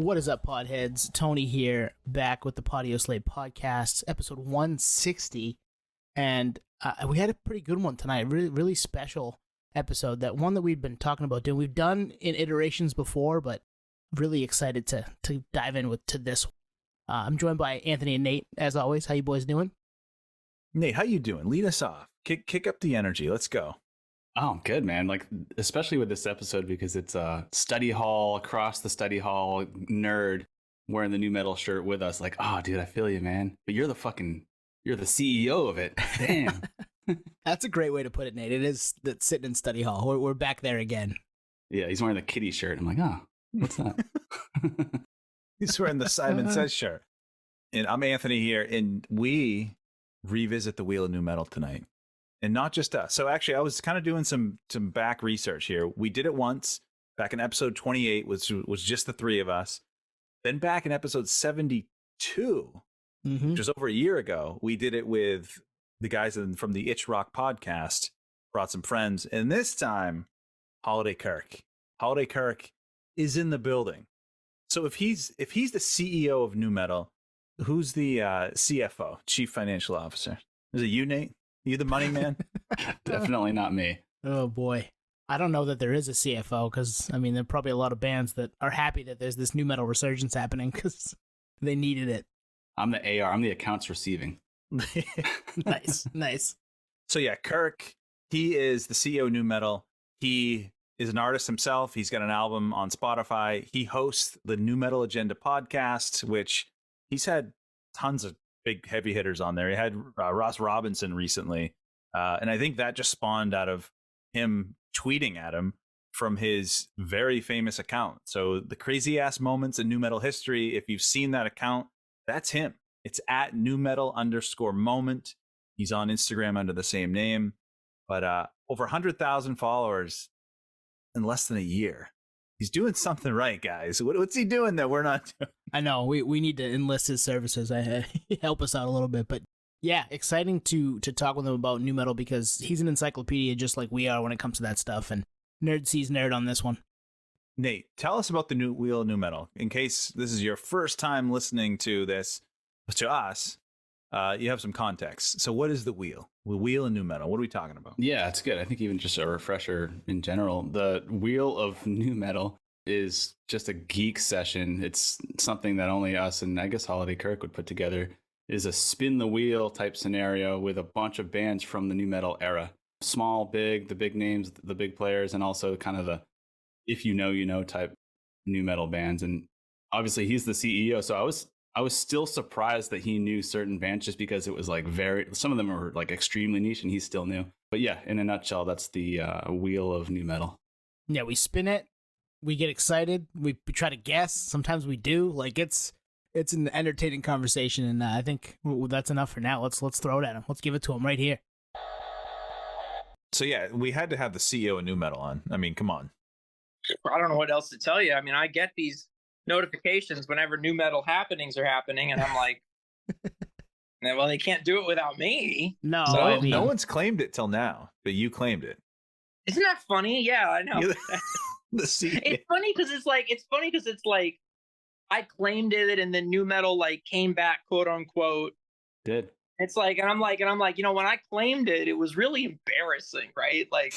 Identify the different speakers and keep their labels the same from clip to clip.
Speaker 1: What is up, podheads? Tony here, back with the Podio Slate podcast, episode 160, and we had a pretty good one tonight. Really special episode. That one that we've been talking about doing. We've done in iterations before, but really excited to dive in to this. I'm joined by Anthony and Nate, as always. How you boys doing?
Speaker 2: Nate, how you doing? Lead us off. Kick up the energy. Let's go.
Speaker 3: Oh, good, man. Like, especially with this episode, because it's a study hall, across the study hall nerd wearing the nu metal shirt with us. Like, oh, dude, I feel you, man. But you're the CEO of it. Damn.
Speaker 1: That's a great way to put it, Nate. It is that sitting in study hall. We're back there again.
Speaker 3: Yeah, he's wearing the kitty shirt. I'm like, oh, what's that?
Speaker 2: He's wearing the Simon Says shirt. And I'm Anthony here, and we revisit the Wheel of Nu Metal tonight. And not just us. So actually, I was kind of doing some back research here. We did it once back in episode 28, which was just the three of us. Then back in episode 72, which was over a year ago, we did it with the guys from the Itch Rock podcast, brought some friends. And this time, Holiday Kirk. Holiday Kirk is in the building. So if he's the CEO of Nu Metal, who's the CFO, Chief Financial Officer? Is it you, Nate? You the money man?
Speaker 3: Definitely not me.
Speaker 1: Oh boy. I don't know that there is a CFO because, I mean, there are probably a lot of bands that are happy that there's this nu metal resurgence happening because they needed it.
Speaker 3: I'm the AR. I'm the accounts receiving.
Speaker 1: Nice.
Speaker 2: So yeah, Kirk, he is the CEO of Nu Metal. He is an artist himself. He's got an album on Spotify. He hosts the Nu Metal Agenda podcast, which he's had tons of big heavy hitters on there. He had Ross Robinson recently. And I think that just spawned out of him tweeting at him from his very famous account. So the crazy ass moments in nu metal history, if you've seen that account, that's him. It's at @numetal_moment. He's on Instagram under the same name, but over 100,000 followers in less than a year. He's doing something right, guys. What's he doing that we're not doing?
Speaker 1: I know we need to enlist his services. Help us out a little bit, but yeah, exciting to talk with him about nu metal because he's an encyclopedia just like we are when it comes to that stuff. And nerd sees nerd on this one.
Speaker 2: Nate, tell us about the new Wheel of Nu Metal. In case this is your first time listening to this, to us, you have some context. So what is the Wheel? The Wheel of Nu Metal. What are we talking about?
Speaker 3: Yeah, it's good. I think even just a refresher in general. The Wheel of Nu Metal is just a geek session. It's something that only us and I guess Holiday Kirk would put together. It is a spin the wheel type scenario with a bunch of bands from the nu metal era. Small, big, the big names, the big players, and also kind of the if you know type nu metal bands. And obviously he's the CEO, so I was still surprised that he knew certain bands just because it was like some of them were like extremely niche and he still knew. But yeah, in a nutshell, that's the Wheel of Nu Metal. Yeah,
Speaker 1: we spin it, we get excited, we try to guess. Sometimes we do. Like it's an entertaining conversation, and I think that's enough for now. Let's throw it at him. Let's give it to him right here.
Speaker 2: So yeah, we had to have the CEO of Nu Metal on. I mean, come on.
Speaker 4: I don't know what else to tell you. I mean, I get these notifications whenever nu metal happenings are happening, and I'm like, well, they can't do it without me.
Speaker 1: No,
Speaker 2: so,
Speaker 1: I mean,
Speaker 2: no one's claimed it till now, but you claimed it.
Speaker 4: Isn't that funny? Yeah, I know.
Speaker 2: The CEO.
Speaker 4: It's funny because it's like I claimed it, and then nu metal like came back, quote unquote.
Speaker 3: Did.
Speaker 4: It's like, and I'm like, you know, when I claimed it, it was really embarrassing, right? Like,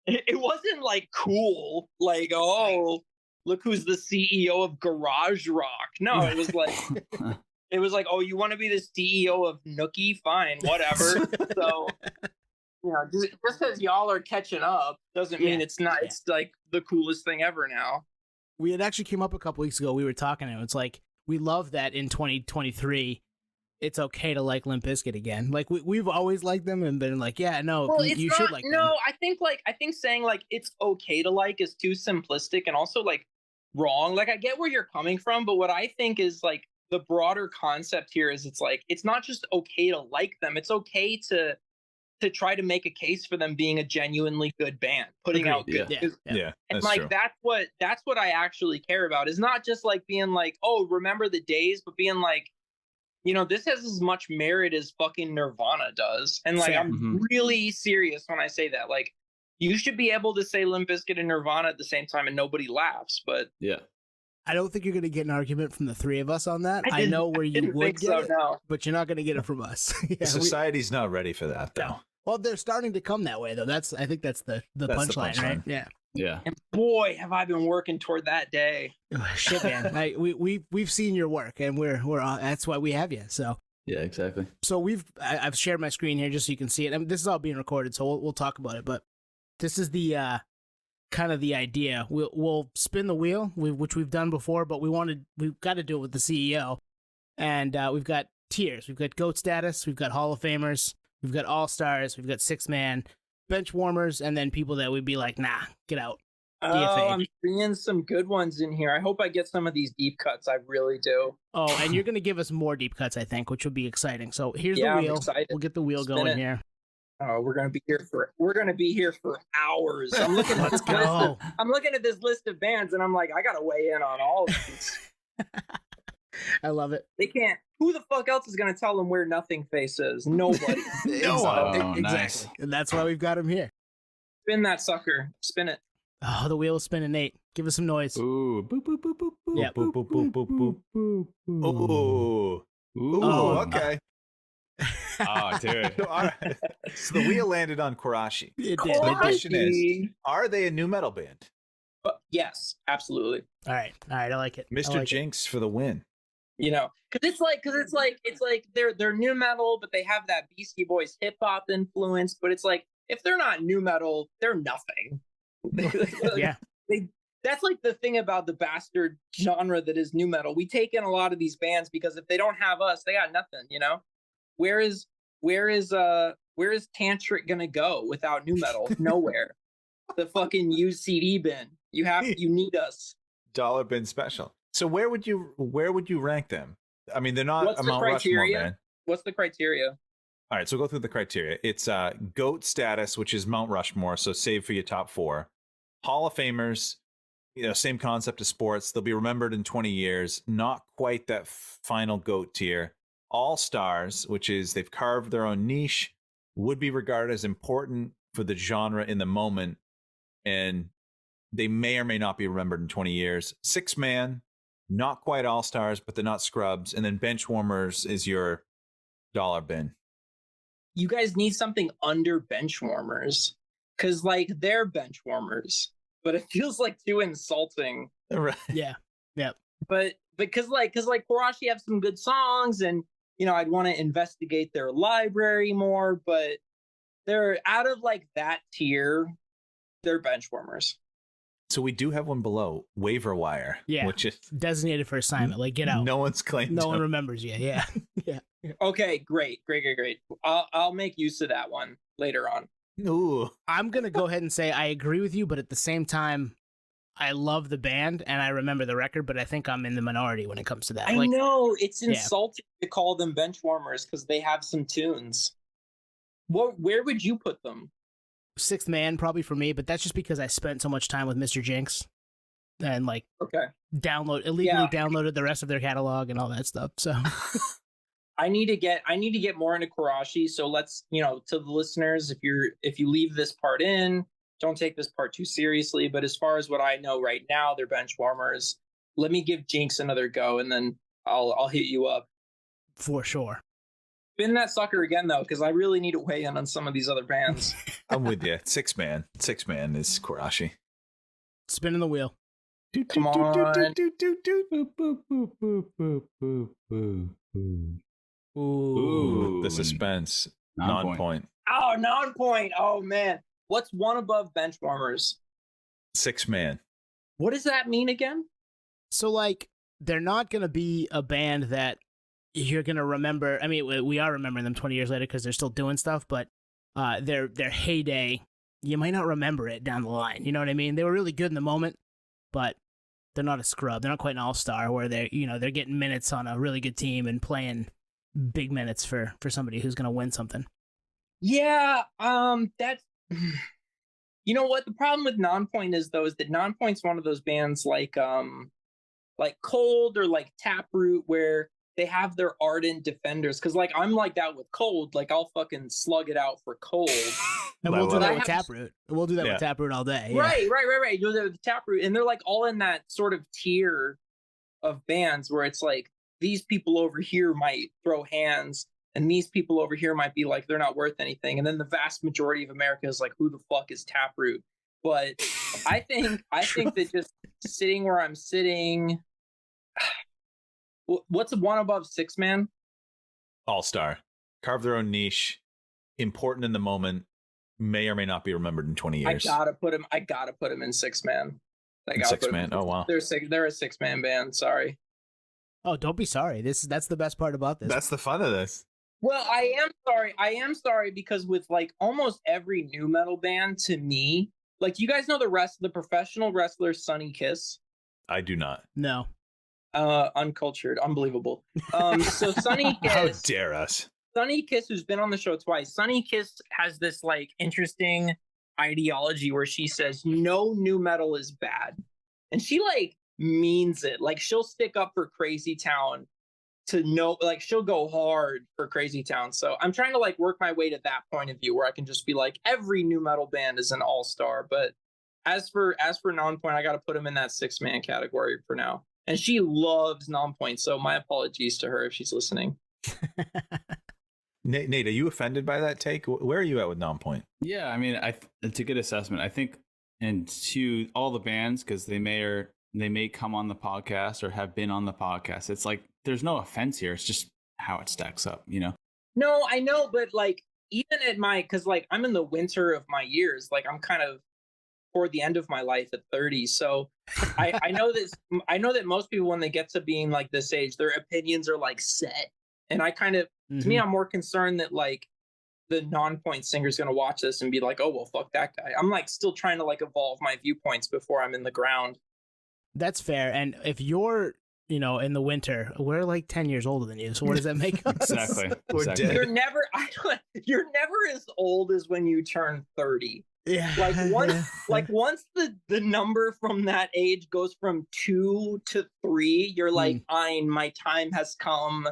Speaker 4: it wasn't like cool, like, oh, look who's the CEO of Garage Rock. No, it was like, oh, you want to be the CEO of Nookie? Fine, whatever. So, you know, just because y'all are catching up doesn't mean it's not. It's like the coolest thing ever now.
Speaker 1: We had actually came up a couple weeks ago. We were talking, and it's like we love that in 2023, it's okay to like Limp Bizkit again. Like we've always liked them and been like, yeah, no, well, you should like them.
Speaker 4: No, I think saying like it's okay to like is too simplistic and also like wrong. Like I get where you're coming from, but what I think is like the broader concept here is it's like it's not just okay to like them. It's okay to try to make a case for them being a genuinely good band, putting out good.
Speaker 2: Yeah.
Speaker 4: And like true. that's what I actually care about. Is not just like being like, oh, remember the days, but being like, you know, this has as much merit as fucking Nirvana does. And like, I'm really serious when I say that. Like, you should be able to say Limp Bizkit and Nirvana at the same time and nobody laughs. But
Speaker 3: yeah,
Speaker 1: I don't think you're going to get an argument from the three of us on that. I know where you
Speaker 4: didn't
Speaker 1: would
Speaker 4: think
Speaker 1: get
Speaker 4: so,
Speaker 1: it,
Speaker 4: no.
Speaker 1: but you're not going to get it from us. Yeah,
Speaker 2: Society's not ready for that, though.
Speaker 1: well, they're starting to come that way, though. I think that's the punchline, right? Yeah.
Speaker 3: Yeah.
Speaker 4: And boy, have I been working toward that day.
Speaker 1: Shit, man. We've seen your work, and we're that's why we have you. So
Speaker 3: Yeah, exactly.
Speaker 1: So I've shared my screen here just so you can see it. I mean, this is all being recorded, so we'll talk about it. But this is the kind of the idea. We'll spin the wheel, which we've done before, but we've got to do it with the CEO. And we've got tiers. We've got GOAT status. We've got Hall of Famers. We've got All Stars. We've got six man, bench warmers, and then people that would be like, nah, get out.
Speaker 4: Oh,
Speaker 1: DFA.
Speaker 4: I'm seeing some good ones in here. I hope I get some of these deep cuts. I really do.
Speaker 1: Oh, and you're going to give us more deep cuts, I think, which will be exciting. So here's
Speaker 4: Yeah,
Speaker 1: the
Speaker 4: I'm
Speaker 1: wheel.
Speaker 4: excited.
Speaker 1: We'll get the wheel
Speaker 4: Spin
Speaker 1: going
Speaker 4: it.
Speaker 1: here.
Speaker 4: Oh, we're gonna be here for hours. I'm looking at
Speaker 1: Let's
Speaker 4: this list.
Speaker 1: go.
Speaker 4: I'm looking at this list of bands, and I'm like, I gotta weigh in on all of these.
Speaker 1: I love it.
Speaker 4: They can't. Who the fuck else is gonna tell them where Nothing Face is? Nobody.
Speaker 1: No
Speaker 3: one.
Speaker 1: one.
Speaker 3: Oh, nice.
Speaker 1: Exactly. And that's why we've got him here.
Speaker 4: Spin that sucker. Spin it.
Speaker 1: Oh, the wheel is spinning, Nate. Give us some noise.
Speaker 3: Ooh. Boop, boop, boop, boop, boop.
Speaker 1: Yeah.
Speaker 2: Boop, boop, boop, boop, boop.
Speaker 3: Ooh.
Speaker 2: Ooh. Ooh,
Speaker 1: Oh,
Speaker 2: okay.
Speaker 3: Oh, dude.
Speaker 2: So, all right. So the wheel landed on Quarashi.
Speaker 1: It did.
Speaker 2: The
Speaker 1: It did.
Speaker 2: question is, are they a new metal band?
Speaker 4: Yes, absolutely.
Speaker 1: All right. I like it. I
Speaker 2: Mr.
Speaker 1: like it.
Speaker 2: Jinx for the win.
Speaker 4: You know, because it's like they're new metal, but they have that Beastie Boys hip hop influence. But it's like if they're not new metal, they're nothing.
Speaker 1: Yeah.
Speaker 4: That's like the thing about the bastard genre that is new metal. We take in a lot of these bands because if they don't have us, they got nothing. You know, where is Tantric gonna go without new metal? Nowhere. The fucking used CD bin. You need us.
Speaker 2: Dollar bin special. So where would you rank them? I mean, they're not
Speaker 4: What's
Speaker 2: a
Speaker 4: the
Speaker 2: Mount Rushmore
Speaker 4: criteria?
Speaker 2: band.
Speaker 4: What's the criteria?
Speaker 2: All right, so go through the criteria. It's GOAT status, which is Mount Rushmore, so save for your top four. Hall of Famers, same concept as sports. They'll be remembered in 20 years. Not quite that final GOAT tier. All Stars, which is they've carved their own niche, would be regarded as important for the genre in the moment, and they may or may not be remembered in 20 years. Six man, not quite All Stars, but they're not scrubs. And then bench warmers is your dollar bin.
Speaker 4: You guys need something under bench warmers because like they're bench warmers, but it feels like too insulting.
Speaker 2: Right.
Speaker 1: Yeah. Yeah.
Speaker 4: But because Quarashi have some good songs, and I'd want to investigate their library more, but they're out of like that tier. They're bench warmers.
Speaker 2: So we do have one below, Waiver Wire.
Speaker 1: Yeah.
Speaker 2: Which is
Speaker 1: Designated for assignment. Like, get out.
Speaker 2: no one's claimed.
Speaker 1: No one
Speaker 2: them.
Speaker 1: remembers you. Yeah. Yeah.
Speaker 4: Okay, great. I'll make use of that one later on.
Speaker 2: Ooh.
Speaker 1: I'm going to go ahead and say I agree with you, but at the same time, I love the band and I remember the record, but I think I'm in the minority when it comes to that.
Speaker 4: I know it's
Speaker 1: yeah.
Speaker 4: insulting to call them bench warmers because they have some tunes. Where would you put them?
Speaker 1: Sixth man probably for me, but that's just because I spent so much time with Mr. Jinx and like
Speaker 4: Okay.
Speaker 1: illegally downloaded the rest of their catalog and all that stuff. So
Speaker 4: I need to get more into Quarashi. So let's, to the listeners, if you leave this part in, don't take this part too seriously. But as far as what I know right now, they're bench warmers. Let me give Jinx another go, and then I'll hit you up.
Speaker 1: for sure.
Speaker 4: Spin that sucker again though, because I really need to weigh in on some of these other bands.
Speaker 2: I'm with you. Six man is Quarashi.
Speaker 1: Spinning the wheel.
Speaker 4: Come on.
Speaker 1: Ooh.
Speaker 2: The suspense.
Speaker 3: Nonpoint.
Speaker 2: Nonpoint.
Speaker 4: Oh, Nonpoint. Oh man. What's one above bench warmers?
Speaker 2: Six man.
Speaker 4: What does that mean again?
Speaker 1: So like they're not going to be a band that you're going to remember. I mean, we are remembering them 20 years later because they're still doing stuff, but their heyday, you might not remember it down the line. You know what I mean? They were really good in the moment, but they're not a scrub. They're not quite an all-star where they're getting minutes on a really good team and playing big minutes for somebody who's going to win something.
Speaker 4: Yeah, that's you know what the problem with Nonpoint is though is that Nonpoint's one of those bands like Cold or like Taproot where they have their ardent defenders, because like I'm like that with Cold, like I'll fucking slug it out for Cold.
Speaker 1: And we'll do
Speaker 2: But
Speaker 1: that
Speaker 4: I
Speaker 1: with
Speaker 4: have-
Speaker 1: Taproot. We'll do that
Speaker 2: Yeah.
Speaker 1: with Taproot all day. Yeah.
Speaker 4: Right. You'll do the Taproot, and they're like all in that sort of tier of bands where it's like these people over here might throw hands and these people over here might be like they're not worth anything, and then the vast majority of America is like, who the fuck is Taproot? But I think that just sitting where I'm sitting, what's one above Six Man?
Speaker 2: All-star, carve their own niche, important in the moment, may or may not be remembered in 20 years.
Speaker 4: I gotta put him in Six Man.
Speaker 2: Six Man. Oh wow.
Speaker 4: They're a six-man band. Sorry.
Speaker 1: Oh, don't be sorry. That's the best part about this.
Speaker 2: That's the fun of this.
Speaker 4: Well, I am sorry because with like almost every nu metal band, to me, like, you guys know the professional wrestler Sonny Kiss?
Speaker 2: I do not.
Speaker 1: No.
Speaker 4: Uncultured, unbelievable. So Sonny Kiss.
Speaker 2: How dare us?
Speaker 4: Sonny Kiss, who's been on the show twice. Sonny Kiss has this like interesting ideology where she says no nu metal is bad, and she like means it. Like, she'll stick up for Crazy Town to know, like, she'll go hard for Crazy Town. So I'm trying to like work my way to that point of view where I can just be like, every nu metal band is an all-star. But as for Nonpoint, I got to put him in that 6-man category for now. And she loves Nonpoint, so my apologies to her if she's listening.
Speaker 2: Nate, are you offended by that take? Where are you at with Nonpoint?
Speaker 3: Yeah, I mean, it's a good assessment. I think, and to all the bands, because they may come on the podcast or have been on the podcast. It's like, there's no offense here. It's just how it stacks up, you know?
Speaker 4: No, I know, but like, even at because like I'm in the winter of my years, like I'm kind of toward the end of my life at 30. So I know this. I know that most people, when they get to being like this age, their opinions are like set. And I kind of, to me, I'm more concerned that like the Nonpoint singer's going to watch this and be like, oh, well, fuck that guy. I'm like still trying to like evolve my viewpoints before I'm in the ground.
Speaker 1: That's fair. And if you're, in the winter, we're like 10 years older than you. So what does that make us?
Speaker 3: Exactly.
Speaker 2: We're dead.
Speaker 4: You're never as old as when you turn 30.
Speaker 1: Yeah.
Speaker 4: Like once the number from that age goes from 2 to 3, you're like, fine, my time has come.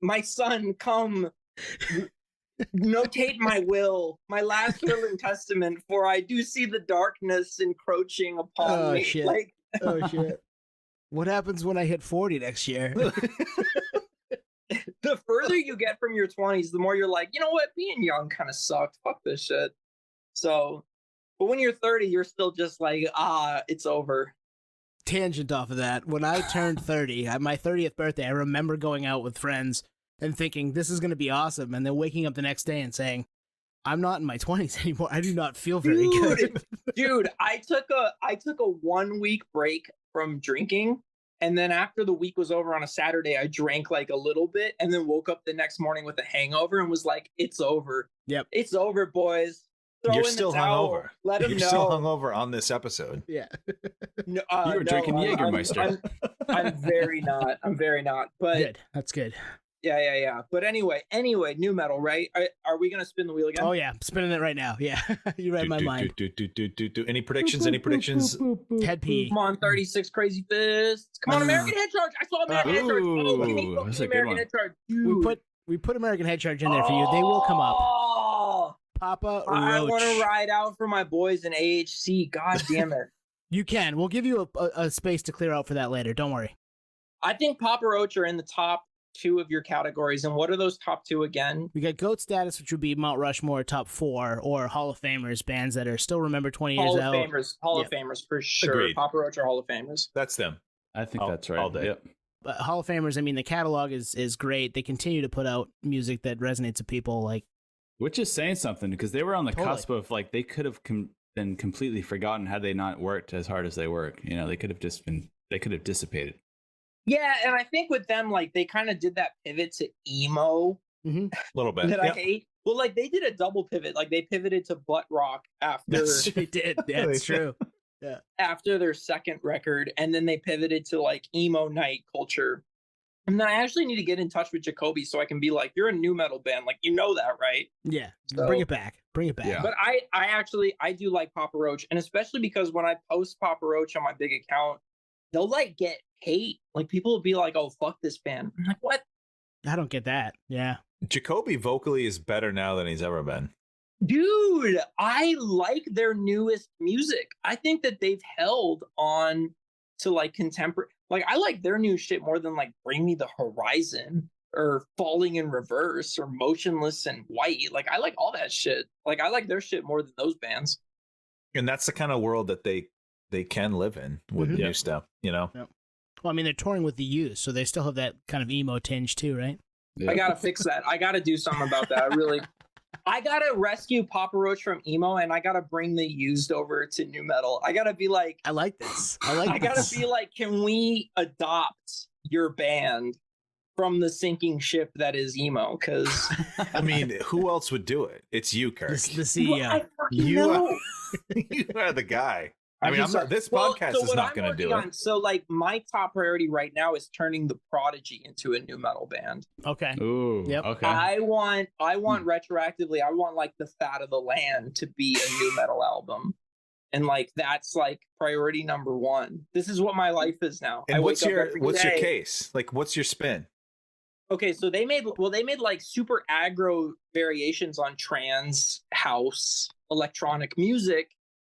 Speaker 4: My son, come. Notate my will, my last will and testament, for I do see the darkness encroaching upon me.
Speaker 1: Shit.
Speaker 4: Like,
Speaker 1: oh shit. What happens when I hit 40 next year?
Speaker 4: The further you get from your 20s, the more you're like, you know what, being young kind of sucked. Fuck this shit. So, but when you're 30, you're still just like, it's over.
Speaker 1: Tangent off of that. When I turned 30, at my 30th birthday, I remember going out with friends and thinking, this is going to be awesome. And then waking up the next day and saying, I'm not in my 20s anymore. I do not feel very good.
Speaker 4: Dude, I took a 1 week break from drinking. And then after the week was over on a Saturday, I drank like a little bit and then woke up the next morning with a hangover and was like, it's over.
Speaker 1: Yep.
Speaker 4: It's over, boys.
Speaker 2: You're still hungover.
Speaker 4: Let him know.
Speaker 2: You're still hungover on this episode.
Speaker 1: Yeah.
Speaker 3: No, you were drinking Jägermeister.
Speaker 4: I'm very not. I'm very not. But
Speaker 1: good. That's good.
Speaker 4: Yeah. But anyway, nu metal, right? Are we gonna spin the wheel again?
Speaker 1: Oh yeah, I'm spinning it right now. Yeah, you read my mind.
Speaker 2: Any predictions? Any predictions?
Speaker 1: Head pee.
Speaker 4: Come on, 36 crazy fists. Come on, American Head Charge. I saw American Head Charge. Oh, can you go
Speaker 3: that's a good
Speaker 4: American
Speaker 3: one.
Speaker 4: Head Charge? Dude.
Speaker 1: We put American Head Charge in there for you. They will come up.
Speaker 4: Oh,
Speaker 1: Papa
Speaker 4: I
Speaker 1: Roach.
Speaker 4: want to ride out for my boys in AHC. God damn it.
Speaker 1: You can. We'll give you a space to clear out for that later. Don't worry.
Speaker 4: I think Papa Roach are in the top 2 of your categories. And what are those top 2 again?
Speaker 1: We got GOAT status, which would be Mount Rushmore top 4, or Hall of Famers, bands that are still remembered 20 years out.
Speaker 4: Hall of Famers for sure.
Speaker 2: Agreed.
Speaker 4: Papa Roach are Hall of Famers.
Speaker 2: That's them.
Speaker 3: I think that's right.
Speaker 2: All day.
Speaker 3: Yep.
Speaker 1: But Hall of Famers, I mean, the catalog is great. They continue to put out music that resonates with people. Like,
Speaker 3: which is saying something, because they were on the
Speaker 1: Totally.
Speaker 3: cusp of like, they could have been completely forgotten had they not worked as hard as they work. They could have dissipated.
Speaker 4: Yeah, and I think with them, like, they kind of did that pivot to emo.
Speaker 2: A little bit.
Speaker 4: That I hate. Well, like, they did a double pivot. Like, they pivoted to butt rock after
Speaker 1: they did. Yeah, it's true. Yeah.
Speaker 4: After their second record, and then they pivoted to like emo night culture. And then I actually need to get in touch with Jacoby so I can be like, you're a nu metal band, like, you know that, right?
Speaker 1: Yeah.
Speaker 4: So,
Speaker 1: bring it back.
Speaker 3: Yeah.
Speaker 4: But I do like Papa Roach, and especially because when I post Papa Roach on my big account, they'll like get hate. Like, people will be like, oh, fuck this band. I'm like, what?
Speaker 1: I don't get that. Yeah.
Speaker 2: Jacoby vocally is better now than he's ever been.
Speaker 4: Dude, I like their newest music. I think that they've held on to like contemporary. Like I like their new shit more than like Bring Me the Horizon or Falling in Reverse or Motionless in White. Like I like all that shit. Like I like their shit more than those bands.
Speaker 2: And that's the kind of world that they can live in with the new stuff, you know?
Speaker 1: Yep. Well, I mean, they're touring with the Used, so they still have that kind of emo tinge too, right?
Speaker 3: Yeah.
Speaker 4: I gotta fix that. I gotta do something about that. I gotta rescue Papa Roach from emo, and I gotta bring the Used over to nu metal. I gotta be like,
Speaker 1: I like this. I
Speaker 4: gotta be like, can we adopt your band from the sinking ship that is emo? Because
Speaker 2: I mean, who else would do it? It's you, Kirk.
Speaker 1: the CEO.
Speaker 2: You are the guy. I mean, this podcast is not going to do it.
Speaker 4: So, like, my top priority right now is turning the Prodigy into a nu metal band.
Speaker 1: Okay.
Speaker 3: Ooh.
Speaker 1: Yep.
Speaker 3: Okay.
Speaker 4: I want retroactively, I want like the Fat of the Land to be a nu metal album. And like that's like priority number one. This is what my life is now.
Speaker 2: And what's your case? Like, what's your spin?
Speaker 4: Okay, so they made like super aggro variations on trance, house, electronic music.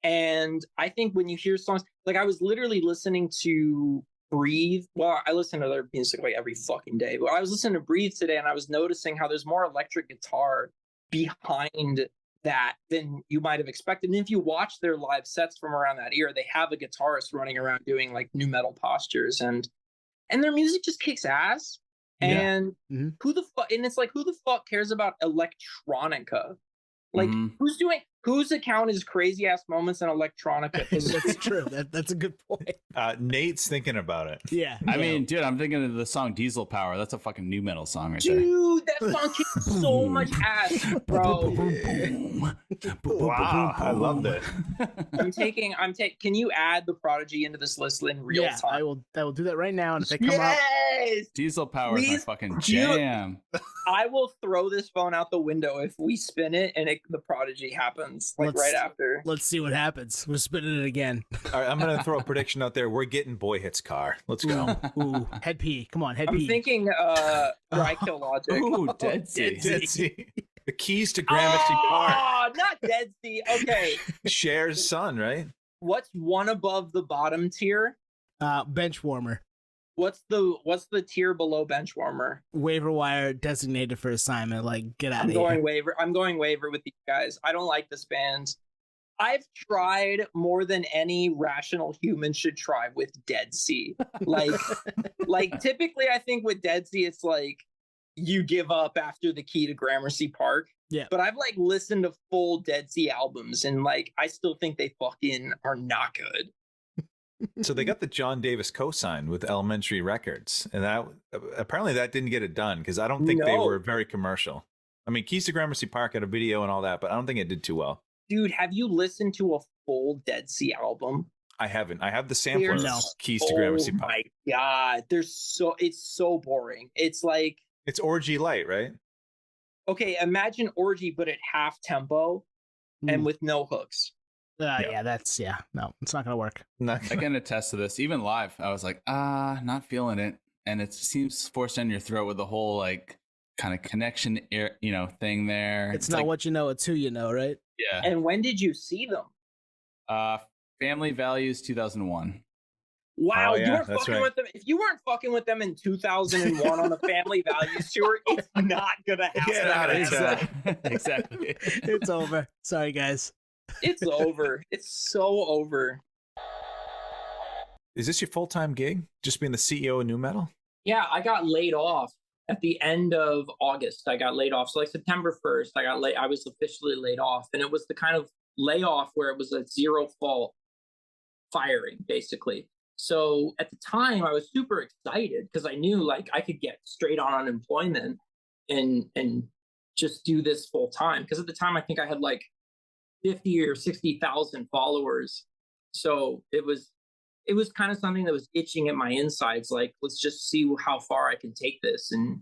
Speaker 4: And I think when you hear songs, like I was literally listening to Breathe. Well, I listen to their music like every fucking day, but I was listening to Breathe today and I was noticing how there's more electric guitar behind that than you might have expected. And if you watch their live sets from around that era, they have a guitarist running around doing like nu metal postures and their music just kicks ass. And who the fuck, and it's like, who the fuck cares about electronica? Like whose account is crazy ass moments in electronica?
Speaker 1: That's true. That's a good point.
Speaker 2: Nate's thinking about it.
Speaker 1: Yeah.
Speaker 3: I mean, dude, I'm thinking of the song Diesel Power. That's a fucking nu metal song right there.
Speaker 4: Dude, that song kicks so much ass, bro.
Speaker 2: Wow, I love that.
Speaker 4: Can you add the Prodigy into this list in real time?
Speaker 1: I will do that right now. And if they come up,
Speaker 3: Diesel Power is my fucking jam.
Speaker 4: I will throw this phone out the window if we spin it and the Prodigy happens right after.
Speaker 1: Let's see what happens. We're spinning it again.
Speaker 2: All right, I'm gonna throw a prediction out there. We're getting Boy Hits Car. Let's go.
Speaker 1: Ooh, head pee. Come on, head
Speaker 4: I'm
Speaker 1: pee.
Speaker 4: thinking Dry Kill Logic.
Speaker 3: Ooh, Dead Sea.
Speaker 2: Dead Sea. The Keys to Gramercy Park.
Speaker 4: Oh, not Dead Sea. Okay.
Speaker 2: Cher's son, right?
Speaker 4: What's one above the bottom tier?
Speaker 1: Bench warmer.
Speaker 4: What's the tier below bench warmer?
Speaker 1: Waiver wire designated for assignment. Like, get out of here.
Speaker 4: I'm going waiver with these guys. I don't like this band. I've tried more than any rational human should try with Dead Sea. Like typically I think with Dead Sea, it's like you give up after the Key to Gramercy Park.
Speaker 1: Yeah.
Speaker 4: But I've like listened to full Dead Sea albums and like I still think they fucking are not good.
Speaker 2: So they got the John Davis co-sign with Elementary Records, and that apparently that didn't get it done because I don't think they were very commercial. I mean, Keys to Gramercy Park had a video and all that, but I don't think it did too well.
Speaker 4: Dude, have you listened to a full Dead Sea album?
Speaker 2: I haven't. I have the sampler. Keys to
Speaker 4: Oh
Speaker 2: Gramercy Park.
Speaker 4: my god, it's so boring. It's like
Speaker 2: it's Orgy Light, right?
Speaker 4: Okay, imagine Orgy but at half tempo and with no hooks.
Speaker 1: No, it's not gonna work.
Speaker 3: I can attest to this. Even live, I was like, not feeling it, and it seems forced down your throat with the whole like kind of connection, thing there.
Speaker 1: It's not like, what you know, it's who you know, right?
Speaker 3: Yeah.
Speaker 4: And when did you see them?
Speaker 3: Family Values 2001.
Speaker 4: Wow, you weren't fucking with them. If you weren't fucking with them in 2001 on the Family Values tour, it's not gonna happen.
Speaker 3: Exactly.
Speaker 1: It's over. Sorry, guys.
Speaker 4: It's over. It's so over.
Speaker 2: Is this your full-time gig? Just being the CEO of nu metal?
Speaker 4: Yeah, I got laid off at the end of August. I got laid off. So like September 1st, I was officially laid off. And it was the kind of layoff where it was a zero fault firing, basically. So at the time I was super excited because I knew like I could get straight on unemployment and just do this full time. Because at the time I think I had like 50 or 60,000 followers. So it was kind of something that was itching at my insides. Like, let's just see how far I can take this and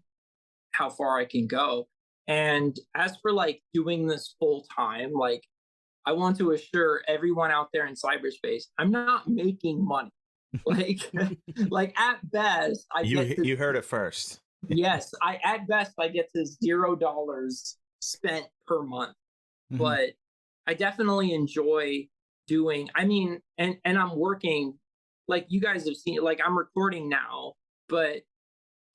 Speaker 4: how far I can go. And as for like doing this full time, like I want to assure everyone out there in cyberspace, I'm not making money. like at best,
Speaker 2: you heard it first.
Speaker 4: Yes, at best I get to $0 spent per month, but I definitely enjoy doing. I mean, and I'm working like you guys have seen, like I'm recording now, but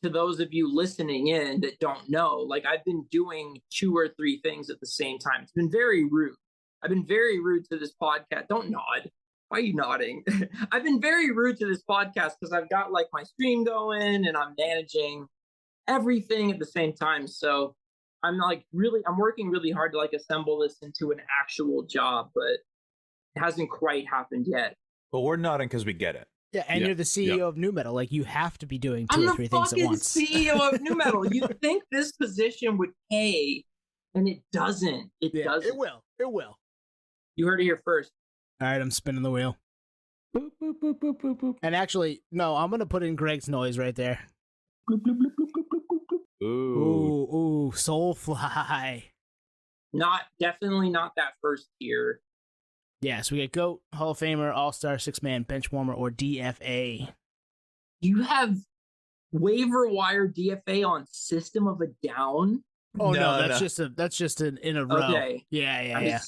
Speaker 4: to those of you listening in that don't know, like I've been doing 2 or 3 things at the same time. It's been very rude. I've been very rude to this podcast. Don't nod. Why are you nodding? I've been very rude to this podcast because I've got like my stream going and I'm managing everything at the same time. So I'm working really hard to like assemble this into an actual job, but it hasn't quite happened yet.
Speaker 2: Well, we're nodding because we get it.
Speaker 1: Yeah, and you're the CEO of Nu Metal. Like, you have to be doing 2
Speaker 4: I'm
Speaker 1: or 3 things at once.
Speaker 4: I'm the fucking CEO of Nu Metal. You think this position would pay, and it doesn't. It doesn't.
Speaker 1: It will. It will.
Speaker 4: You heard it here first.
Speaker 1: All right, I'm spinning the wheel.
Speaker 3: Boop, boop, boop, boop, boop, boop.
Speaker 1: And actually, no, I'm going to put in Greg's noise right there.
Speaker 3: Ooh.
Speaker 1: Ooh, Soulfly.
Speaker 4: Definitely not that first tier.
Speaker 1: Yeah, so we get GOAT, Hall of Famer, All-Star, 6-Man, Benchwarmer, or DFA.
Speaker 4: You have waiver wire DFA on System of a Down?
Speaker 1: Oh no, that's just in a row.
Speaker 4: Okay.
Speaker 1: Yeah.